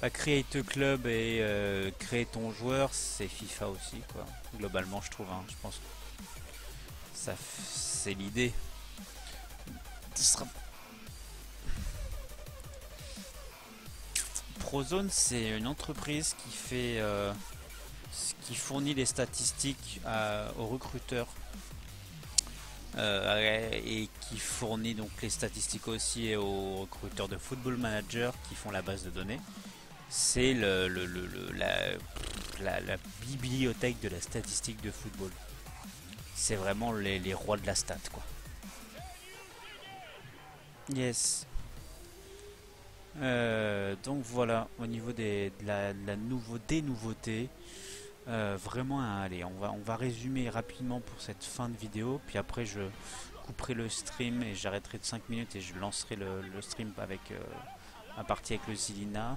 Bah, create a club et créer ton joueur, c'est FIFA aussi, quoi. Globalement, je trouve. Hein. Je pense que ça, c'est l'idée. Ce sera... Prozone, c'est une entreprise qui fait, qui fournit les statistiques aux recruteurs et qui fournit donc les statistiques aussi aux recruteurs de Football Manager qui font la base de données. C'est la bibliothèque de la statistique de football. C'est vraiment les rois de la stat, quoi. Yes. Donc voilà, au niveau de la nouveautés, vraiment, allez, on va résumer rapidement pour cette fin de vidéo, puis après je couperai le stream et j'arrêterai de 5 minutes et je lancerai le stream avec la partie avec le Zilina.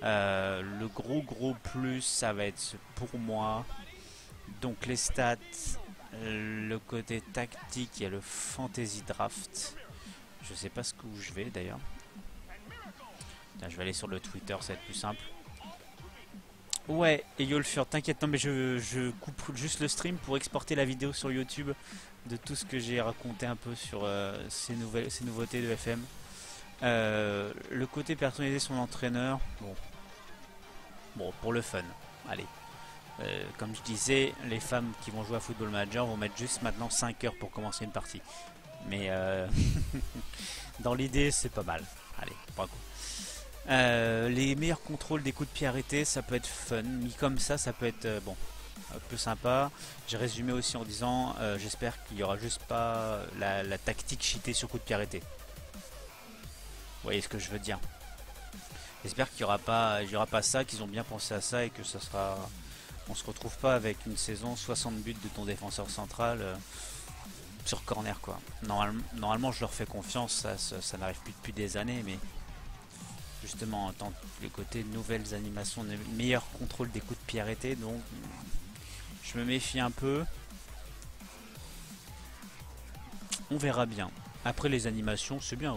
Le gros plus, ça va être pour moi, donc les stats, le côté tactique et le fantasy draft. Je sais pas où je vais d'ailleurs. Je vais aller sur le Twitter, ça va être plus simple. Ouais, et Yolfur, t'inquiète, non mais je coupe juste le stream pour exporter la vidéo sur YouTube de tout ce que j'ai raconté un peu sur ces nouveautés de FM. Le côté personnaliser son entraîneur, bon pour le fun, allez. Comme je disais, les femmes qui vont jouer à Football Manager vont mettre juste maintenant 5 heures pour commencer une partie. Mais dans l'idée, c'est pas mal. Allez, bravo. Les meilleurs contrôles des coups de pied arrêtés, ça peut être fun. Mis comme ça peut être bon. un peu sympa. J'ai résumé aussi en disant j'espère qu'il y aura juste pas la tactique cheatée sur coup de pied arrêté. Vous voyez ce que je veux dire. J'espère qu'il y aura pas ça, qu'ils ont bien pensé à ça et que ça sera. On se retrouve pas avec une saison 60 buts de ton défenseur central sur corner quoi. Normalement je leur fais confiance, ça n'arrive plus depuis des années, mais justement en tant que le côté nouvelles animations, meilleur contrôle des coups de pied arrêtés, donc je me méfie un peu. On verra bien. Après les animations c'est bien.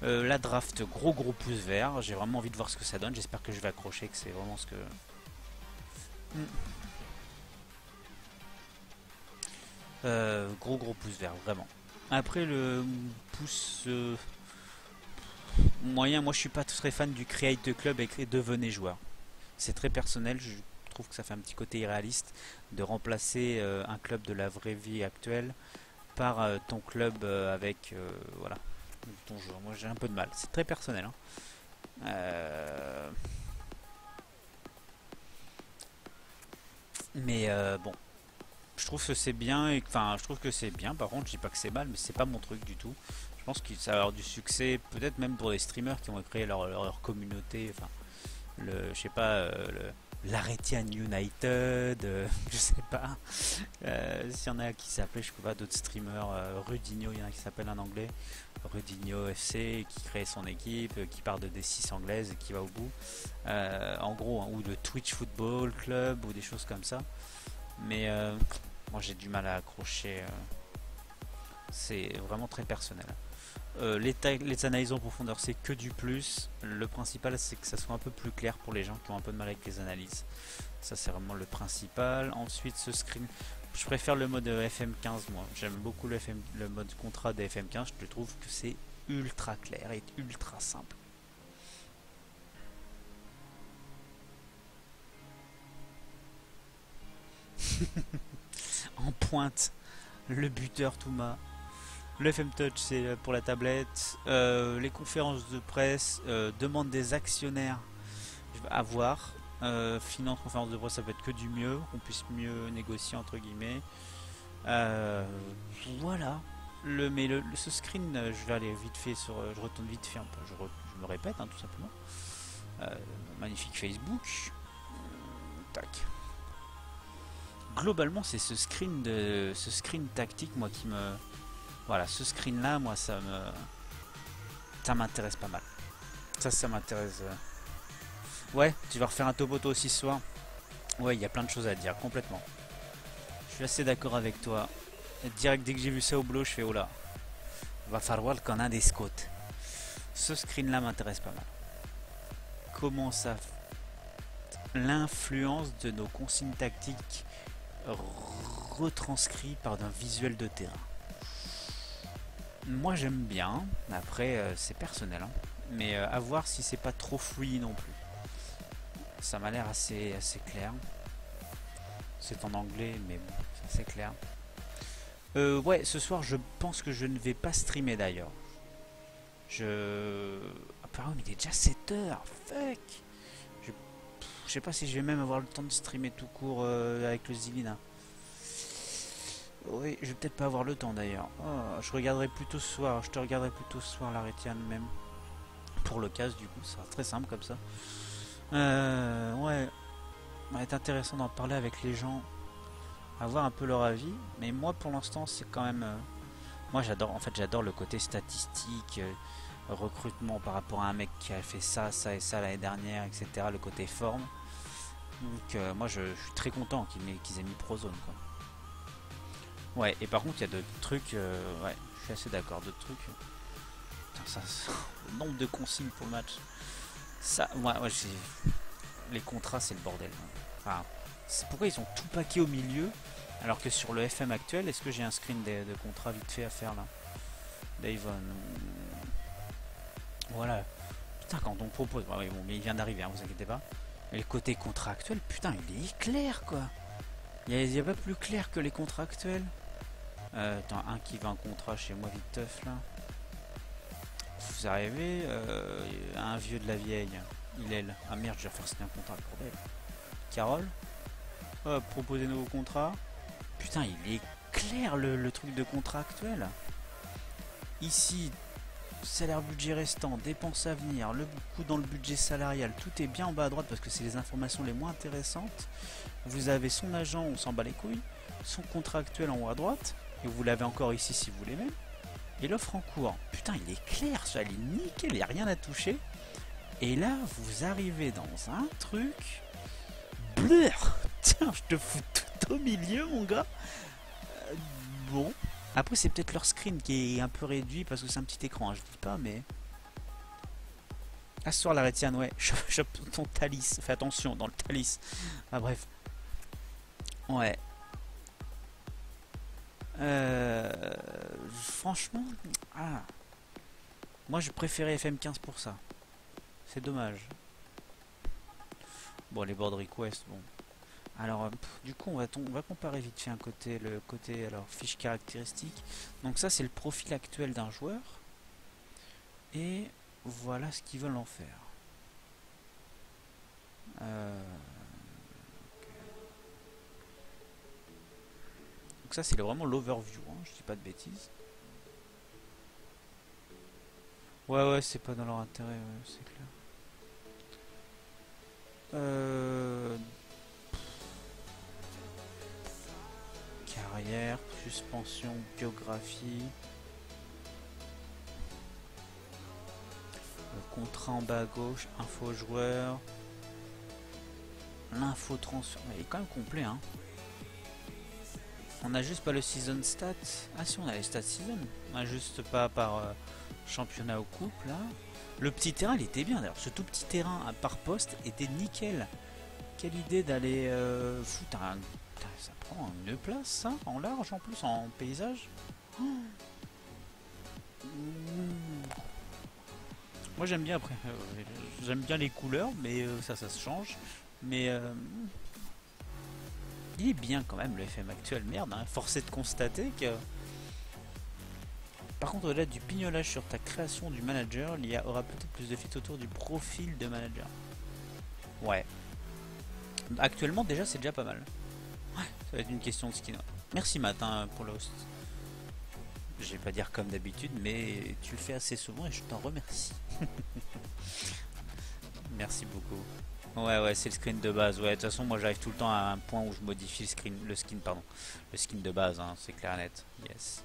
La draft, gros pouce vert. J'ai vraiment envie de voir ce que ça donne. J'espère que je vais accrocher, que c'est vraiment ce que... Gros pouce vert, vraiment. Après le pouce moyen, moi je suis pas très fan du Create the Club et devenez joueur. C'est très personnel, je trouve que ça fait un petit côté irréaliste de remplacer un club de la vraie vie actuelle par ton club avec... voilà. Ton joueur. Moi j'ai un peu de mal, c'est très personnel hein. Mais bon, je trouve que c'est bien, enfin je trouve que c'est bien, par contre je dis pas que c'est mal, mais c'est pas mon truc du tout. Je pense que ça va avoir du succès, peut-être même pour les streamers qui ont créé leur communauté, enfin le, je sais pas, l'Aretian United, je sais pas, s'il y en a qui s'appellent, je sais pas, d'autres streamers, Rudinho, il y en a qui s'appellent en anglais, Rudinho FC, qui crée son équipe, qui part de D6 anglaise et qui va au bout, en gros, hein, ou le Twitch Football Club, ou des choses comme ça, mais moi j'ai du mal à accrocher, c'est vraiment très personnel. Les analyses en profondeur c'est que du plus. Le principal c'est que ça soit un peu plus clair pour les gens qui ont un peu de mal avec les analyses. Ça c'est vraiment le principal. Ensuite ce screen, je préfère le mode FM15 moi. J'aime beaucoup le mode contrat de FM15. Je trouve que c'est ultra clair et ultra simple. En pointe, le buteur Touma. Le FM Touch c'est pour la tablette, les conférences de presse, demande des actionnaires à voir, finance, conférence de presse ça peut être que du mieux, qu'on puisse mieux négocier entre guillemets, voilà, ce screen je vais aller vite fait sur, je retourne vite fait un peu, je me répète hein, tout simplement, magnifique Facebook, tac. Globalement c'est ce screen tactique moi qui me... Voilà, ce screen là, moi ça m'intéresse pas mal. Ça m'intéresse. Ouais, tu vas refaire un topoto aussi ce soir. Ouais, il y a plein de choses à dire, complètement. Je suis assez d'accord avec toi. Direct, dès que j'ai vu ça au boulot, je fais oh là. Va falloir qu'on a des scouts. Ce screen là m'intéresse pas mal. Comment ça... L'influence de nos consignes tactiques retranscrit par un visuel de terrain. Moi j'aime bien, après c'est personnel, hein. Mais à voir si c'est pas trop fouillis non plus. Ça m'a l'air assez clair. C'est en anglais, mais bon, c'est assez clair. Ouais, ce soir je pense que je ne vais pas streamer d'ailleurs. Apparemment il est déjà 7h, fuck. Je sais pas si je vais même avoir le temps de streamer tout court avec le Zilina. Oui, je vais peut-être pas avoir le temps d'ailleurs. Oh, je regarderai plutôt ce soir. Je te regarderai plutôt ce soir, la Rétienne même. Pour le casse, du coup, ça sera très simple comme ça. Ouais. Ça va être intéressant d'en parler avec les gens. Avoir un peu leur avis. Mais moi, pour l'instant, c'est quand même... moi, j'adore. En fait, j'adore le côté statistique, recrutement par rapport à un mec qui a fait ça, ça et ça l'année dernière, etc. Le côté forme. Donc, moi, je suis très content qu'ils aient mis Prozone, quoi. Ouais, et par contre, il y a d'autres trucs, ouais, je suis assez d'accord, d'autres trucs. Putain, ça, le nombre de consignes pour le match. Ça, ouais, les contrats, c'est le bordel. Enfin, pourquoi ils ont tout paqué au milieu, alors que sur le FM actuel, est-ce que j'ai un screen de contrat vite fait à faire là? Davon. Voilà. Putain, quand on propose. Ouais, bon, mais il vient d'arriver, hein, vous inquiétez pas. Mais le côté contractuel, putain, il est clair quoi. Il n'y a pas plus clair que les contrats actuels. Attends, un qui veut un contrat chez moi vite teuf là. Vous arrivez, un vieux de la vieille. Il est là. Ah merde, je vais faire signer un contrat pour elle. Carole. Hop, proposer nouveau contrat. Putain, il est clair le truc de contrat actuel. Ici, salaire budget restant, dépenses à venir, le coût dans le budget salarial, tout est bien en bas à droite parce que c'est les informations les moins intéressantes. Vous avez son agent, on s'en bat les couilles, son contrat actuel en haut à droite, et vous l'avez encore ici si vous voulez même, et l'offre en cours. Putain, il est clair, ça, il est nickel, il n'y a rien à toucher. Et là, vous arrivez dans un truc... Blur. Tiens, je te fous tout au milieu, mon gars. Bon. Après, c'est peut-être leur screen qui est un peu réduit parce que c'est un petit écran, hein, je dis pas, mais... Ah, ce soir, la Rétienne, ouais. Chope ton Thalys. Fais attention dans le Thalys. Ah, bref. Ouais. Franchement... Ah. Moi, je préférais FM15 pour ça. C'est dommage. Bon, les board requests, bon. Alors, du coup, on va comparer vite fait le côté, alors, fiche caractéristique. Donc ça, c'est le profil actuel d'un joueur. Et voilà ce qu'ils veulent en faire. Donc ça, c'est vraiment l'overview, hein, je dis pas de bêtises. Ouais, c'est pas dans leur intérêt, ouais, c'est clair. Carrière, suspension, biographie. Le contrat en bas à gauche, info joueur. L'info transfert. Il est quand même complet, hein. On a juste pas le season stat. Ah si, on a les stats season. On a juste pas par championnat ou coupe là. Le petit terrain, il était bien d'ailleurs. Ce tout petit terrain par poste était nickel. Quelle idée d'aller foutre un... Putain, ça prend une place ça, en large en plus, en paysage. Oh. Moi j'aime bien après. J'aime bien les couleurs, mais ça se change. Mais il est bien quand même le FM actuel, merde, hein. Force est de constater que... Par contre, au-delà du pignolage sur ta création du manager, il y aura peut-être plus de fit autour du profil de manager. Ouais. Actuellement, déjà, c'est déjà pas mal. Ouais, ça va être une question de skin. Merci Matin pour le host. Je vais pas dire comme d'habitude, mais tu le fais assez souvent et je t'en remercie. Merci beaucoup. Ouais, c'est le screen de base. Ouais, de toute façon, moi j'arrive tout le temps à un point où je modifie le skin de base, hein, c'est clair et net. Yes.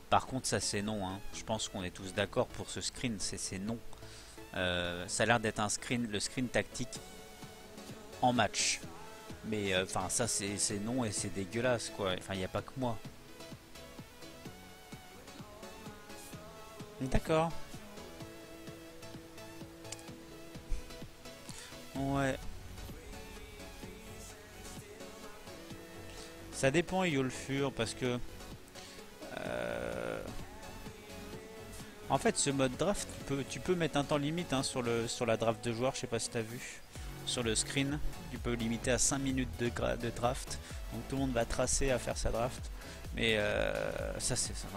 Par contre, ça c'est non, hein. Je pense qu'on est tous d'accord pour ce screen, c'est non. Ça a l'air d'être le screen tactique en match. Mais enfin, ça c'est non et c'est dégueulasse quoi. Enfin, il n'y a pas que moi. D'accord. Ouais. Ça dépend, Yolfur, parce que en fait, ce mode draft, tu peux mettre un temps limite, hein, sur la draft de joueurs. Je sais pas si tu as vu sur le screen. Tu peux limiter à 5 minutes de draft. Donc tout le monde va tracer à faire sa draft. Mais ça, c'est ça.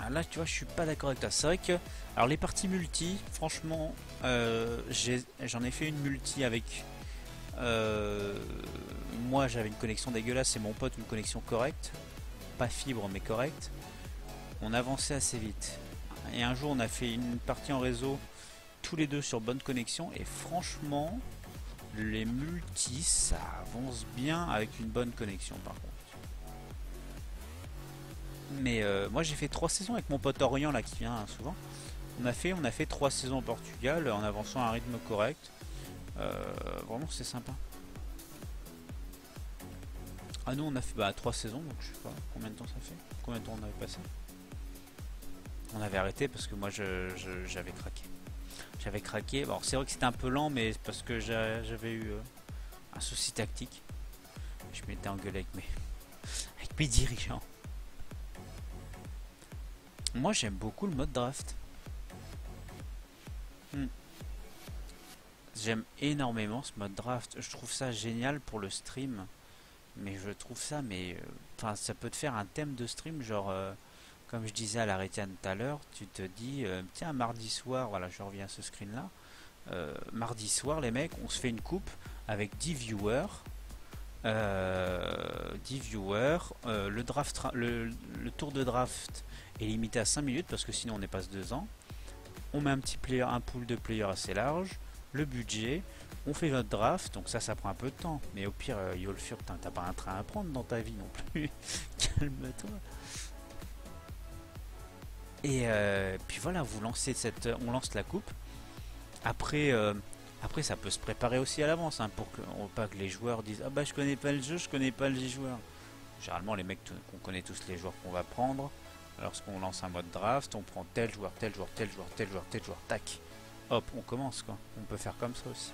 Alors là, tu vois, je suis pas d'accord avec toi. C'est vrai que, alors les parties multi, franchement, j'en ai fait une multi avec. Moi, j'avais une connexion dégueulasse et mon pote une connexion correcte, pas fibre mais correcte. On avançait assez vite. Et un jour, on a fait une partie en réseau, tous les deux sur bonne connexion. Et franchement, les multis, ça avance bien avec une bonne connexion par contre. Mais moi j'ai fait 3 saisons avec mon pote Orient là qui vient souvent. On a fait 3 saisons au Portugal en avançant à un rythme correct. Vraiment c'est sympa. Ah nous on a fait 3 saisons, donc je sais pas combien de temps ça fait. Combien de temps on avait passé. On avait arrêté parce que moi j'avais craqué. J'avais craqué. Bon, c'est vrai que c'était un peu lent, mais c'est parce que j'avais eu un souci tactique. Je m'étais engueulé avec mes dirigeants. Moi j'aime beaucoup le mode draft. J'aime énormément ce mode draft. Je trouve ça génial pour le stream. Mais je trouve ça, enfin, ça peut te faire un thème de stream, genre, comme je disais à la Rétienne tout à l'heure, tu te dis, tiens, mardi soir, voilà, je reviens à ce screen là. mardi soir, les mecs, on se fait une coupe avec 10 viewers. 10 viewers. Le tour de draft est limité à 5 minutes parce que sinon on dépasse 2 ans. On met un pool de players assez large. Le budget. On fait notre draft, donc ça prend un peu de temps. Mais au pire, Yolfur, t'as pas un train à prendre dans ta vie non plus. Calme-toi. Et puis voilà, on lance la coupe. Après, ça peut se préparer aussi à l'avance, hein, pour pas que les joueurs disent ah bah je connais pas le jeu, je connais pas les joueurs. Généralement, les mecs qu'on connaît tous les joueurs qu'on va prendre. Lorsqu'on lance un mode draft, on prend tel joueur, tel joueur, tel joueur, tel joueur, tel joueur, tac. Hop, on commence quoi. On peut faire comme ça aussi.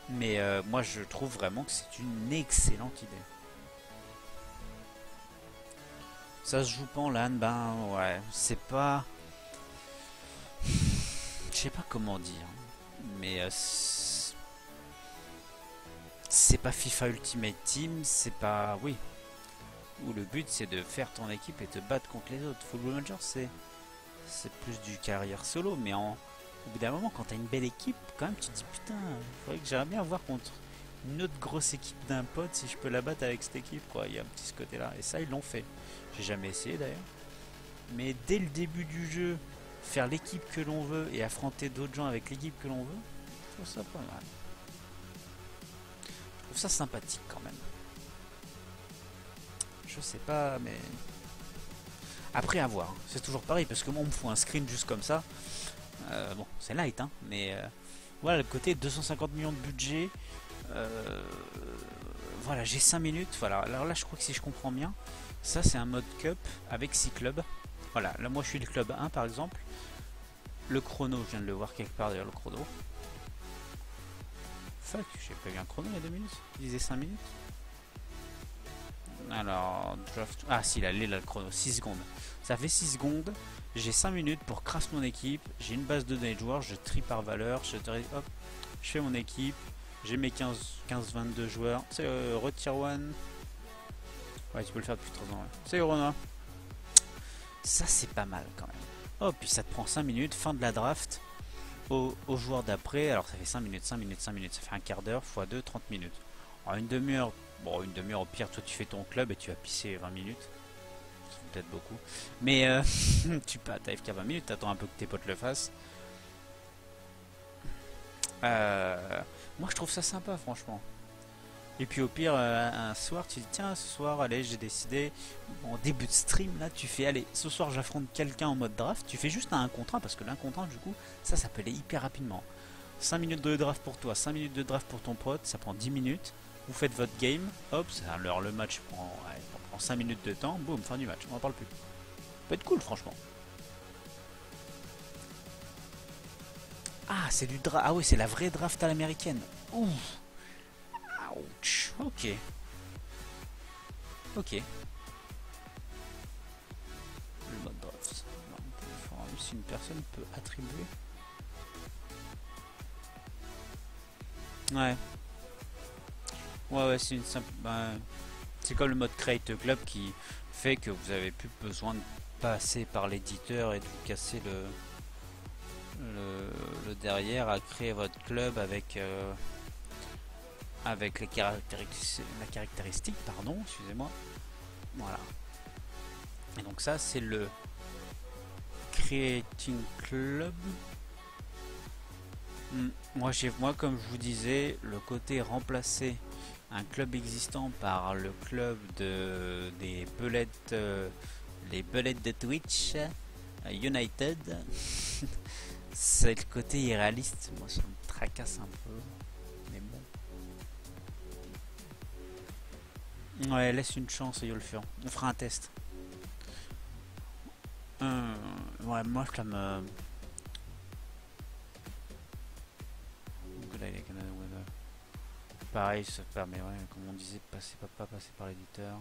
Mais moi je trouve vraiment que c'est une excellente idée. Ça se joue pas en LAN, ben ouais, c'est pas... Je sais pas comment dire. Mais c'est pas FIFA Ultimate Team, c'est pas... Oui. Où le but c'est de faire ton équipe et te battre contre les autres. Football Manager c'est plus du carrière solo, mais au bout d'un moment, quand t'as une belle équipe, quand même, tu te dis putain, faudrait que j'aimerais bien voir contre une autre grosse équipe d'un pote si je peux la battre avec cette équipe, quoi. Il y a un petit ce côté-là, et ça, ils l'ont fait. J'ai jamais essayé d'ailleurs, mais dès le début du jeu, faire l'équipe que l'on veut et affronter d'autres gens avec l'équipe que l'on veut, je trouve ça pas mal. Je trouve ça sympathique quand même. Je sais pas, mais après à voir. C'est toujours pareil parce que moi, on me fout un screen juste comme ça. Bon, c'est light, hein, mais voilà, le côté 250 millions de budget. Voilà, j'ai 5 minutes. Voilà, alors là, je crois que si je comprends bien, ça c'est un mode cup avec 6 clubs. Voilà, là, moi je suis le club 1 par exemple. Le chrono, je viens de le voir quelque part d'ailleurs, le chrono. Fuck, j'ai pas vu un chrono il y a 2 minutes. Il disait 5 minutes. Alors, draft. Ah, si, là, le chrono, 6 secondes. Ça fait 6 secondes. J'ai 5 minutes pour craft mon équipe. J'ai une base de données de joueurs. Je trie par valeur. Hop, je fais mon équipe. J'ai mes 15-22 joueurs. C'est retire one. Ouais, tu peux le faire depuis 3 ans. Ouais. C'est Rona. Ça, c'est pas mal quand même. Oh, puis ça te prend 5 minutes. Fin de la draft. Au joueur d'après. Alors, ça fait 5 minutes, 5 minutes, 5 minutes. Ça fait un quart d'heure x 2, 30 minutes. Alors, une demi-heure. Bon, une demi-heure au pire, toi tu fais ton club et tu vas pisser 20 minutes. C'est peut-être beaucoup. Mais tu peux t'AFK 20 minutes, t'attends un peu que tes potes le fassent. Moi je trouve ça sympa franchement. Et puis au pire, un soir tu dis tiens ce soir, allez j'ai décidé, en début de stream là tu fais allez ce soir j'affronte quelqu'un en mode draft. Tu fais juste un contre 1 parce que l'un contre 1 du coup ça peut aller hyper rapidement. 5 minutes de draft pour toi, 5 minutes de draft pour ton pote, ça prend 10 minutes. Vous faites votre game, hop, alors le match prend 5 minutes de temps, boum, fin du match, on en parle plus. Ça peut être cool franchement. Ah, c'est du draft. Ah oui, c'est la vraie draft à l'américaine. Ouh. Ouch. Ok. Ok. Le mode draft. Si une personne peut attribuer. Ouais. Ouais, c'est une simple. C'est comme le mode Create Club qui fait que vous avez plus besoin de passer par l'éditeur et de vous casser le derrière à créer votre club avec les caractéristiques, pardon, excusez-moi. Voilà. Et donc ça c'est le Creating Club. Moi comme je vous disais, le côté remplacer un club existant par le club des belettes, les belettes de Twitch United, c'est le côté irréaliste. Moi ça me tracasse un peu, mais bon. Ouais, laisse une chance à Yolfur. On fera un test. Ouais, moi ça me... Pareil, ça permet, ouais, comme on disait, pas passer par l'éditeur.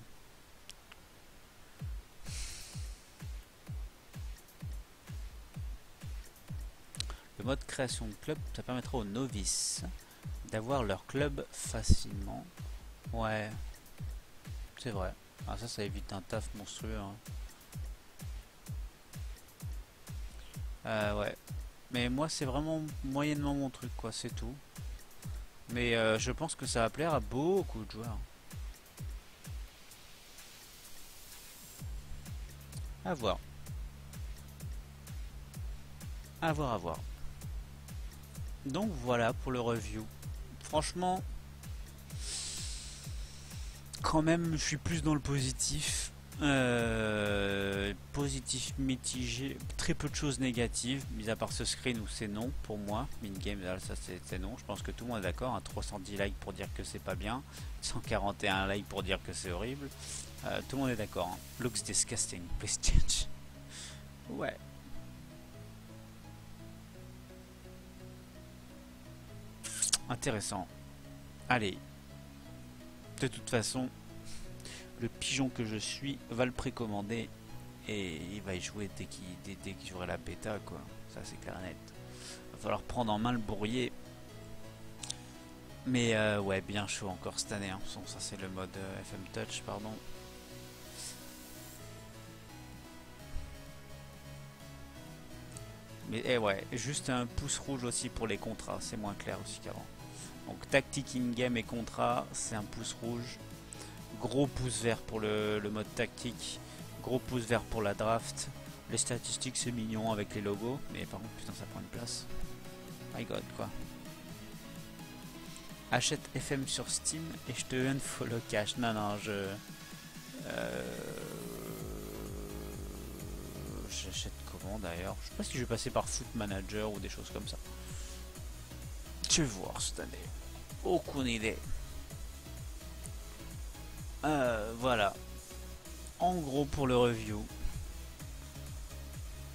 Le mode création de club, ça permettra aux novices d'avoir leur club facilement. Ouais, c'est vrai. Ah, ça évite un taf monstrueux. Hein. Ouais. Mais moi c'est vraiment moyennement mon truc quoi, c'est tout. Mais je pense que ça va plaire à beaucoup de joueurs. À voir. À voir, à voir. Donc voilà pour le review. Franchement, quand même, je suis plus dans le positif. Positif mitigé, très peu de choses négatives, mis à part ce screen où c'est non pour moi. Min-game, ça c'est non. Je pense que tout le monde est d'accord. 310 likes pour dire que c'est pas bien, 141 likes pour dire que c'est horrible. Tout le monde est d'accord. Hein. Looks disgusting, please change. Ouais. Intéressant. Allez. De toute façon, le pigeon que je suis va le précommander et il va y jouer dès qu'il jouera la bêta quoi. Ça c'est clair net. Va falloir prendre en main le bourrier. Mais ouais, bien chaud encore cette année. Hein. Ça c'est le mode FM Touch, pardon. Mais ouais, juste un pouce rouge aussi pour les contrats, c'est moins clair aussi qu'avant. Donc tactique in-game et contrat, c'est un pouce rouge. Gros pouce vert pour le mode tactique. Gros pouce vert pour la draft. Les statistiques c'est mignon avec les logos. Mais par contre putain ça prend une place. My god quoi. Achète FM sur Steam et je te unfollow cash. Non non j'achète comment d'ailleurs. Je sais pas si je vais passer par Foot Manager ou des choses comme ça. Je vais voir cette année. Aucune idée. Voilà. En gros pour le review.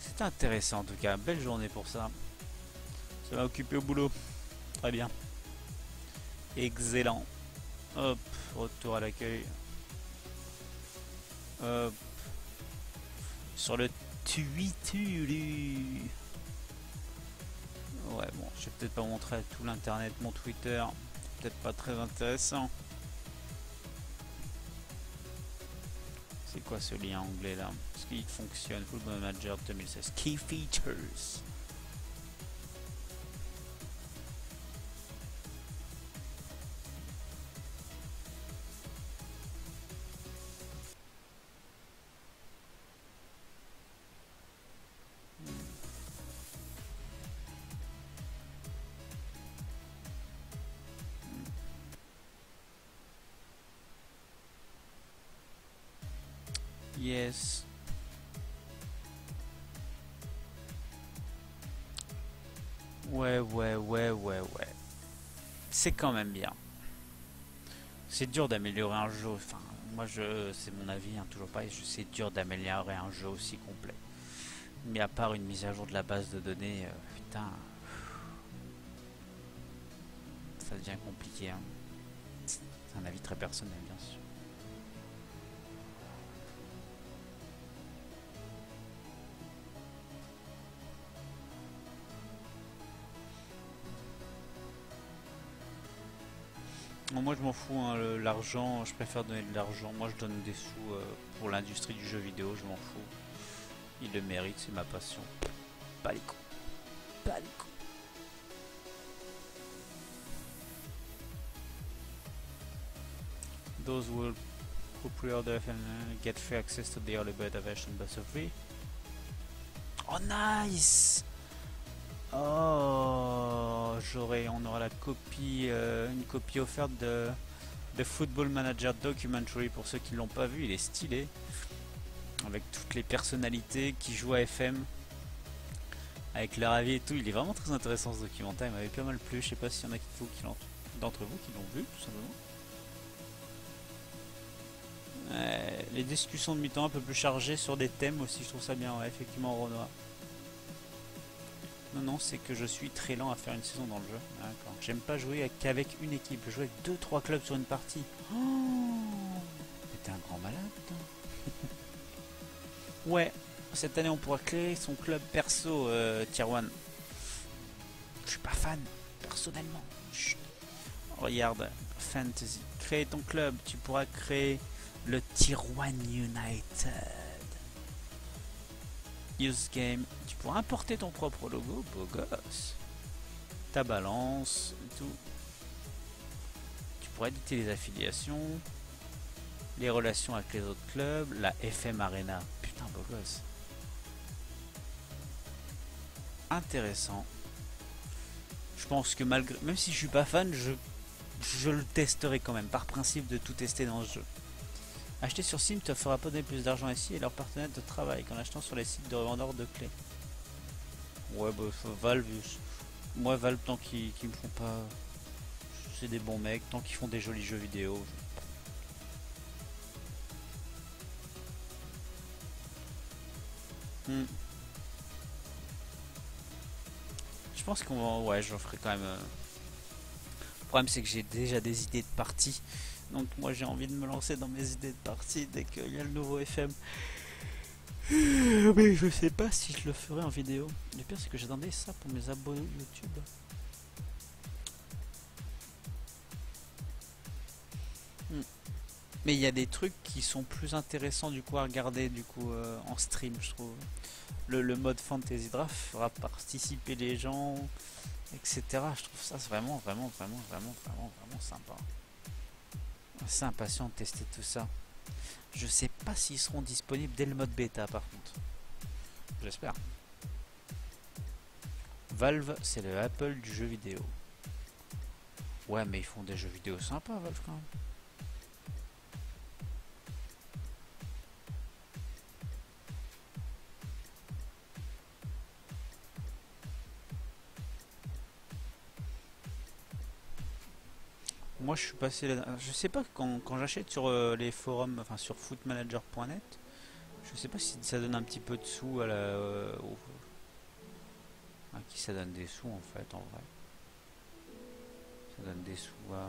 C'était intéressant en tout cas. Belle journée pour ça. Ça m'a occupé au boulot. Très bien. Excellent. Hop. Retour à l'accueil. Hop. Sur le Twitter. Ouais bon. Je vais peut-être pas montrer à tout l'internet mon Twitter. Peut-être pas très intéressant. C'est quoi ce lien anglais là? Est-ce qu'il fonctionne? Football Manager 2016. Key features. Yes. Ouais. C'est quand même bien. C'est dur d'améliorer un jeu. Enfin, moi, c'est mon avis, hein, toujours pareil. C'est dur d'améliorer un jeu aussi complet. Mais à part une mise à jour de la base de données, putain, ça devient compliqué. Hein. C'est un avis très personnel, bien sûr. Bon, moi je m'en fous, hein, l'argent, je préfère donner de l'argent. Moi je donne des sous pour l'industrie du jeu vidéo, je m'en fous. Il le mérite, c'est ma passion. Pas les coups. Pas les coups. Those who pre-order FM get free access to the early beta version beta free. Oh nice! Oh, on aura la copie, une copie offerte de Football Manager Documentary pour ceux qui l'ont pas vu. Il est stylé, avec toutes les personnalités qui jouent à FM, avec leur avis et tout. Il est vraiment très intéressant ce documentaire. Il m'avait pas mal plu. Je sais pas s'il y en a d'entre vous qui l'ont vu, tout simplement. Les discussions de mi-temps un peu plus chargées sur des thèmes aussi, je trouve ça bien. Ouais, effectivement, Renoir. Non, c'est que je suis très lent à faire une saison dans le jeu. D'accord. J'aime pas jouer qu'avec une équipe. Je joue avec 2-3 clubs sur une partie. Oh, mais t'es un grand malade, putain. Ouais, cette année on pourra créer son club perso, Tier 1. Je suis pas fan, personnellement. Chut. Regarde, Fantasy. Créer ton club, tu pourras créer le Tier 1 United. Use game. Tu pourras importer ton propre logo, beau gosse. Ta balance, et tout. Tu pourras éditer les affiliations, les relations avec les autres clubs, la FM Arena. Putain, beau gosse. Intéressant. Je pense que malgré, même si je suis pas fan, je le testerai quand même, par principe de tout tester dans ce jeu. Acheter sur Steam te fera pas donner plus d'argent ici et leurs partenaires de travail qu'en achetant sur les sites de revendeurs de clés. Ouais, bah, Valve, moi Valve, tant qu'ils me font pas, c'est des bons mecs, tant qu'ils font des jolis jeux vidéo. Je pense qu'on va, ouais, j'en ferai quand même. Le problème c'est que j'ai déjà des idées de partie. Donc moi j'ai envie de me lancer dans mes idées de partie dès qu'il y a le nouveau FM. Mais je sais pas si je le ferai en vidéo. Le pire c'est que j'attendais ça pour mes abonnés YouTube. Mais il y a des trucs qui sont plus intéressants du coup à regarder du coup en stream, je trouve. Le mode fantasy draft fera participer les gens, etc. Je trouve ça vraiment sympa. Assez impatient de tester tout ça. Je sais pas s'ils seront disponibles dès le mode bêta par contre. J'espère. Valve, c'est le Apple du jeu vidéo. Ouais, mais ils font des jeux vidéo sympas, Valve quand même. Moi je suis passé là. Je sais pas quand j'achète sur les forums, enfin sur footmanager.net, je sais pas si ça donne un petit peu de sous à à qui ça donne des sous en fait en vrai. Ça donne des sous à.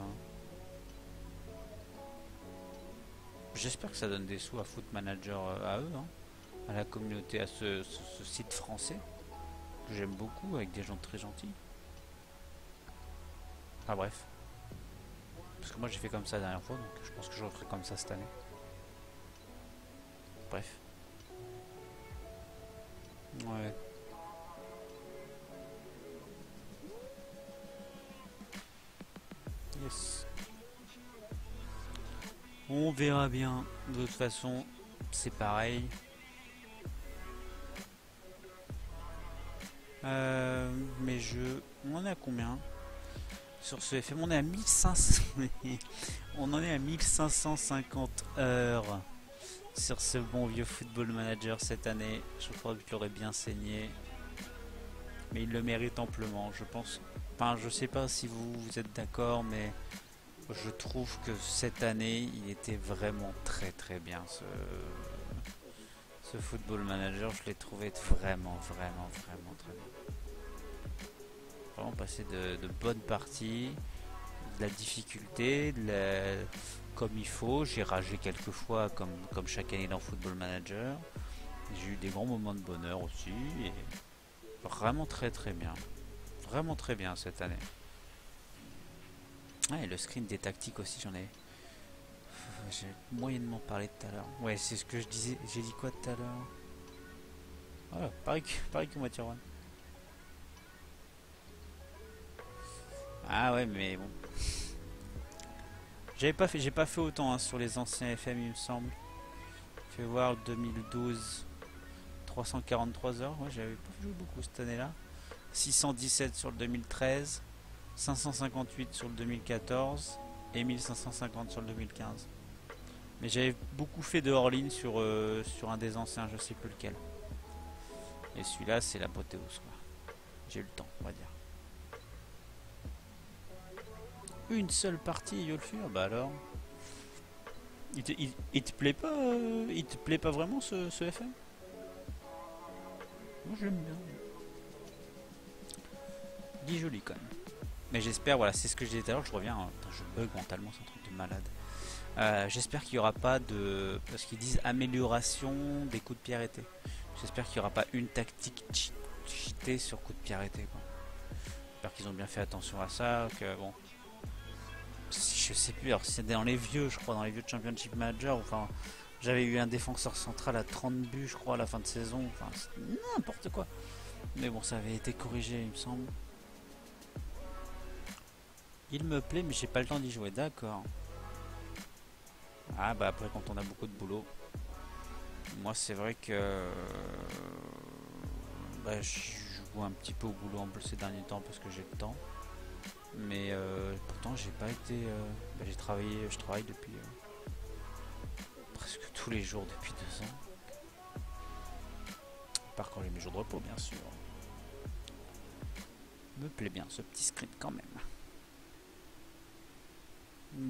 J'espère que ça donne des sous à Footmanager à eux, hein, à la communauté, à ce site français que j'aime beaucoup avec des gens très gentils. Enfin bref. Parce que moi j'ai fait comme ça la dernière fois, donc je pense que je referai comme ça cette année. Bref. Ouais. Yes. On verra bien. De toute façon, c'est pareil. Mais on en est à combien? Sur ce FM, on est à 1500. On en est à 1550 heures sur ce bon vieux Football Manager cette année. Je crois que je l'aurais bien saigné, mais il le mérite amplement, je pense. Enfin, je sais pas si vous êtes d'accord, mais je trouve que cette année, il était vraiment très bien ce Football Manager. Je l'ai trouvé vraiment très bien. Vraiment passé de bonnes parties, de la difficulté, comme il faut. J'ai ragé quelques fois comme chaque année dans Football Manager. J'ai eu des grands moments de bonheur aussi. Et vraiment très bien. Vraiment très bien cette année. Ah, et le screen des tactiques aussi, j'ai moyennement parlé tout à l'heure. Ouais, c'est ce que je disais. J'ai dit quoi tout à l'heure? Voilà, pareil que moi, Tiron. Ah ouais, mais bon. J'ai pas fait autant hein, sur les anciens FM, il me semble. Fais voir 2012, 343 heures. Ouais, j'avais pas joué beaucoup cette année-là. 617 sur le 2013, 558 sur le 2014 et 1550 sur le 2015. Mais j'avais beaucoup fait de hors-ligne sur un des anciens, je sais plus lequel. Et celui-là, c'est l'apothéose, quoi. J'ai eu le temps, on va dire. Une seule partie, Yolfur, bah alors. Il te plaît pas il te plaît pas vraiment ce FM? Moi j'aime bien. Il est joli quand même. Mais j'espère, voilà, c'est ce que je disais tout à l'heure, je reviens, hein. Putain, je bug mentalement, c'est un truc de malade. J'espère qu'il n'y aura pas de. Parce qu'ils disent amélioration des coups de pied arrêtés. J'espère qu'il n'y aura pas une tactique cheatée sur coups de pied arrêtés, quoi. J'espère qu'ils ont bien fait attention à ça, que bon. Je sais plus, alors c'est dans les vieux, je crois, dans les vieux Championship Manager, enfin J'avais eu un défenseur central à 30 buts, je crois, à la fin de saison. Enfin, c'est n'importe quoi. Mais bon, ça avait été corrigé, il me semble. Il me plaît, mais j'ai pas le temps d'y jouer. D'accord. Ah bah après, quand on a beaucoup de boulot. Moi, c'est vrai que bah, je joue un petit peu au boulot en plus ces derniers temps parce que j'ai le temps. Mais pourtant, j'ai pas été. Bah, j'ai travaillé. Je travaille depuis presque tous les jours depuis 2 ans. À part quand j'ai mes jours de repos, bien sûr. Me plaît bien ce petit script quand même.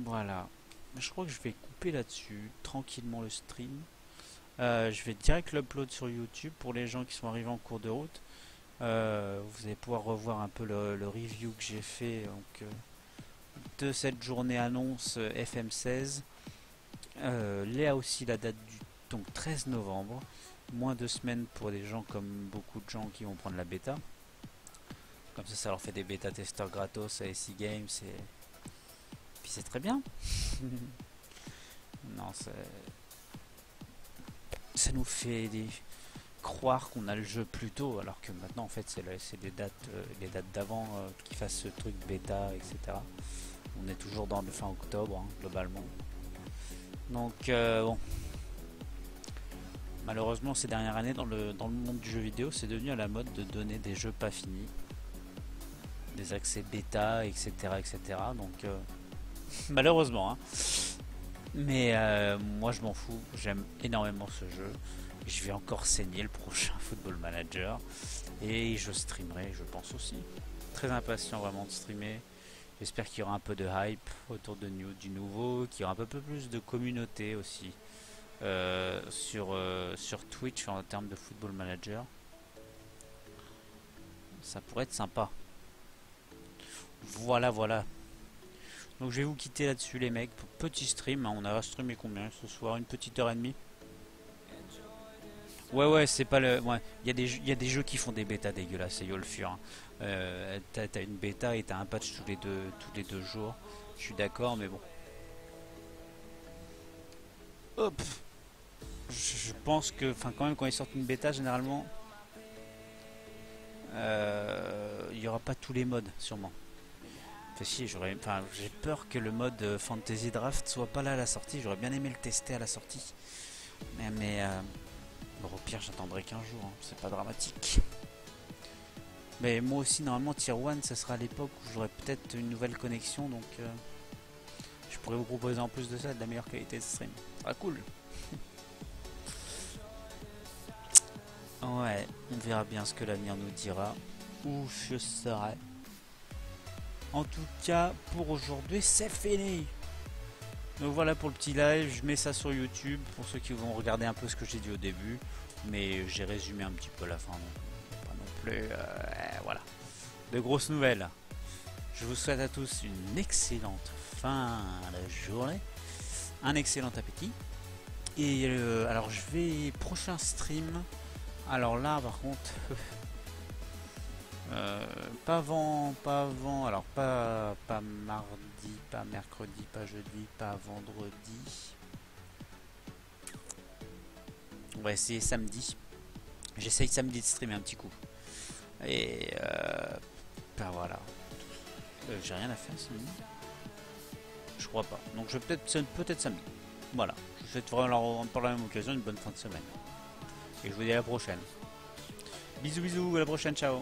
Voilà. Je crois que je vais couper là-dessus tranquillement le stream. Je vais direct l'upload sur YouTube pour les gens qui sont arrivés en cours de route. Vous allez pouvoir revoir un peu le review que j'ai fait donc, de cette journée annonce FM16. Là aussi la date du donc 13 novembre. Moins 2 semaines pour des gens comme beaucoup de gens qui vont prendre la bêta. Comme ça leur fait des bêta testeurs gratos à SC Games et puis c'est très bien. Non, ça nous fait croire qu'on a le jeu plus tôt, alors que maintenant en fait c'est les dates d'avant qui fassent ce truc bêta, etc. On est toujours dans le fin octobre, hein, globalement. Donc bon. Malheureusement ces dernières années dans le monde du jeu vidéo, c'est devenu à la mode de donner des jeux pas finis. Des accès bêta, etc. etc. Donc malheureusement, hein. Mais moi je m'en fous, j'aime énormément ce jeu. Je vais encore saigner le prochain Football Manager. Et je streamerai, je pense aussi. Très impatient vraiment de streamer. J'espère qu'il y aura un peu de hype autour du nouveau, qu'il y aura un peu plus de communauté aussi sur Twitch en termes de Football Manager. Ça pourrait être sympa. Voilà. Donc je vais vous quitter là-dessus les mecs. Petit stream, hein. On a streamé combien ce soir? Une petite heure et demie. Ouais, c'est pas le. Ouais, il y a des jeux qui font des bêtas dégueulasses, c'est Yolfur. T'as une bêta et t'as un patch tous les deux jours. Je suis d'accord, mais bon. Hop. Je pense que, enfin, quand même, quand ils sortent une bêta, généralement, il y aura pas tous les modes, sûrement. Enfin, si, j'ai peur que le mode Fantasy Draft soit pas là à la sortie. J'aurais bien aimé le tester à la sortie, mais bon, au pire, j'attendrai qu'un jour, hein. C'est pas dramatique. Mais moi aussi, normalement, Tier 1, ça sera à l'époque où j'aurai peut-être une nouvelle connexion, donc je pourrais vous proposer en plus de ça de la meilleure qualité de stream. Ah, cool. Ouais, on verra bien ce que l'avenir nous dira, où je serai. En tout cas, pour aujourd'hui, c'est fini. Donc voilà pour le petit live, je mets ça sur YouTube pour ceux qui vont regarder un peu ce que j'ai dit au début, mais j'ai résumé un petit peu la fin, donc pas non plus, voilà, de grosses nouvelles. Je vous souhaite à tous une excellente fin de journée, un excellent appétit, et alors je vais, prochain stream, alors là par contre, pas avant, alors pas mardi, pas mercredi, pas jeudi, pas vendredi. On va essayer samedi. J'essaye samedi de streamer un petit coup. Et ben voilà. J'ai rien à faire samedi. Je crois pas. Donc je vais peut-être samedi. Voilà. Je vous souhaite vraiment par la même occasion une bonne fin de semaine. Et je vous dis à la prochaine. Bisous, à la prochaine, ciao.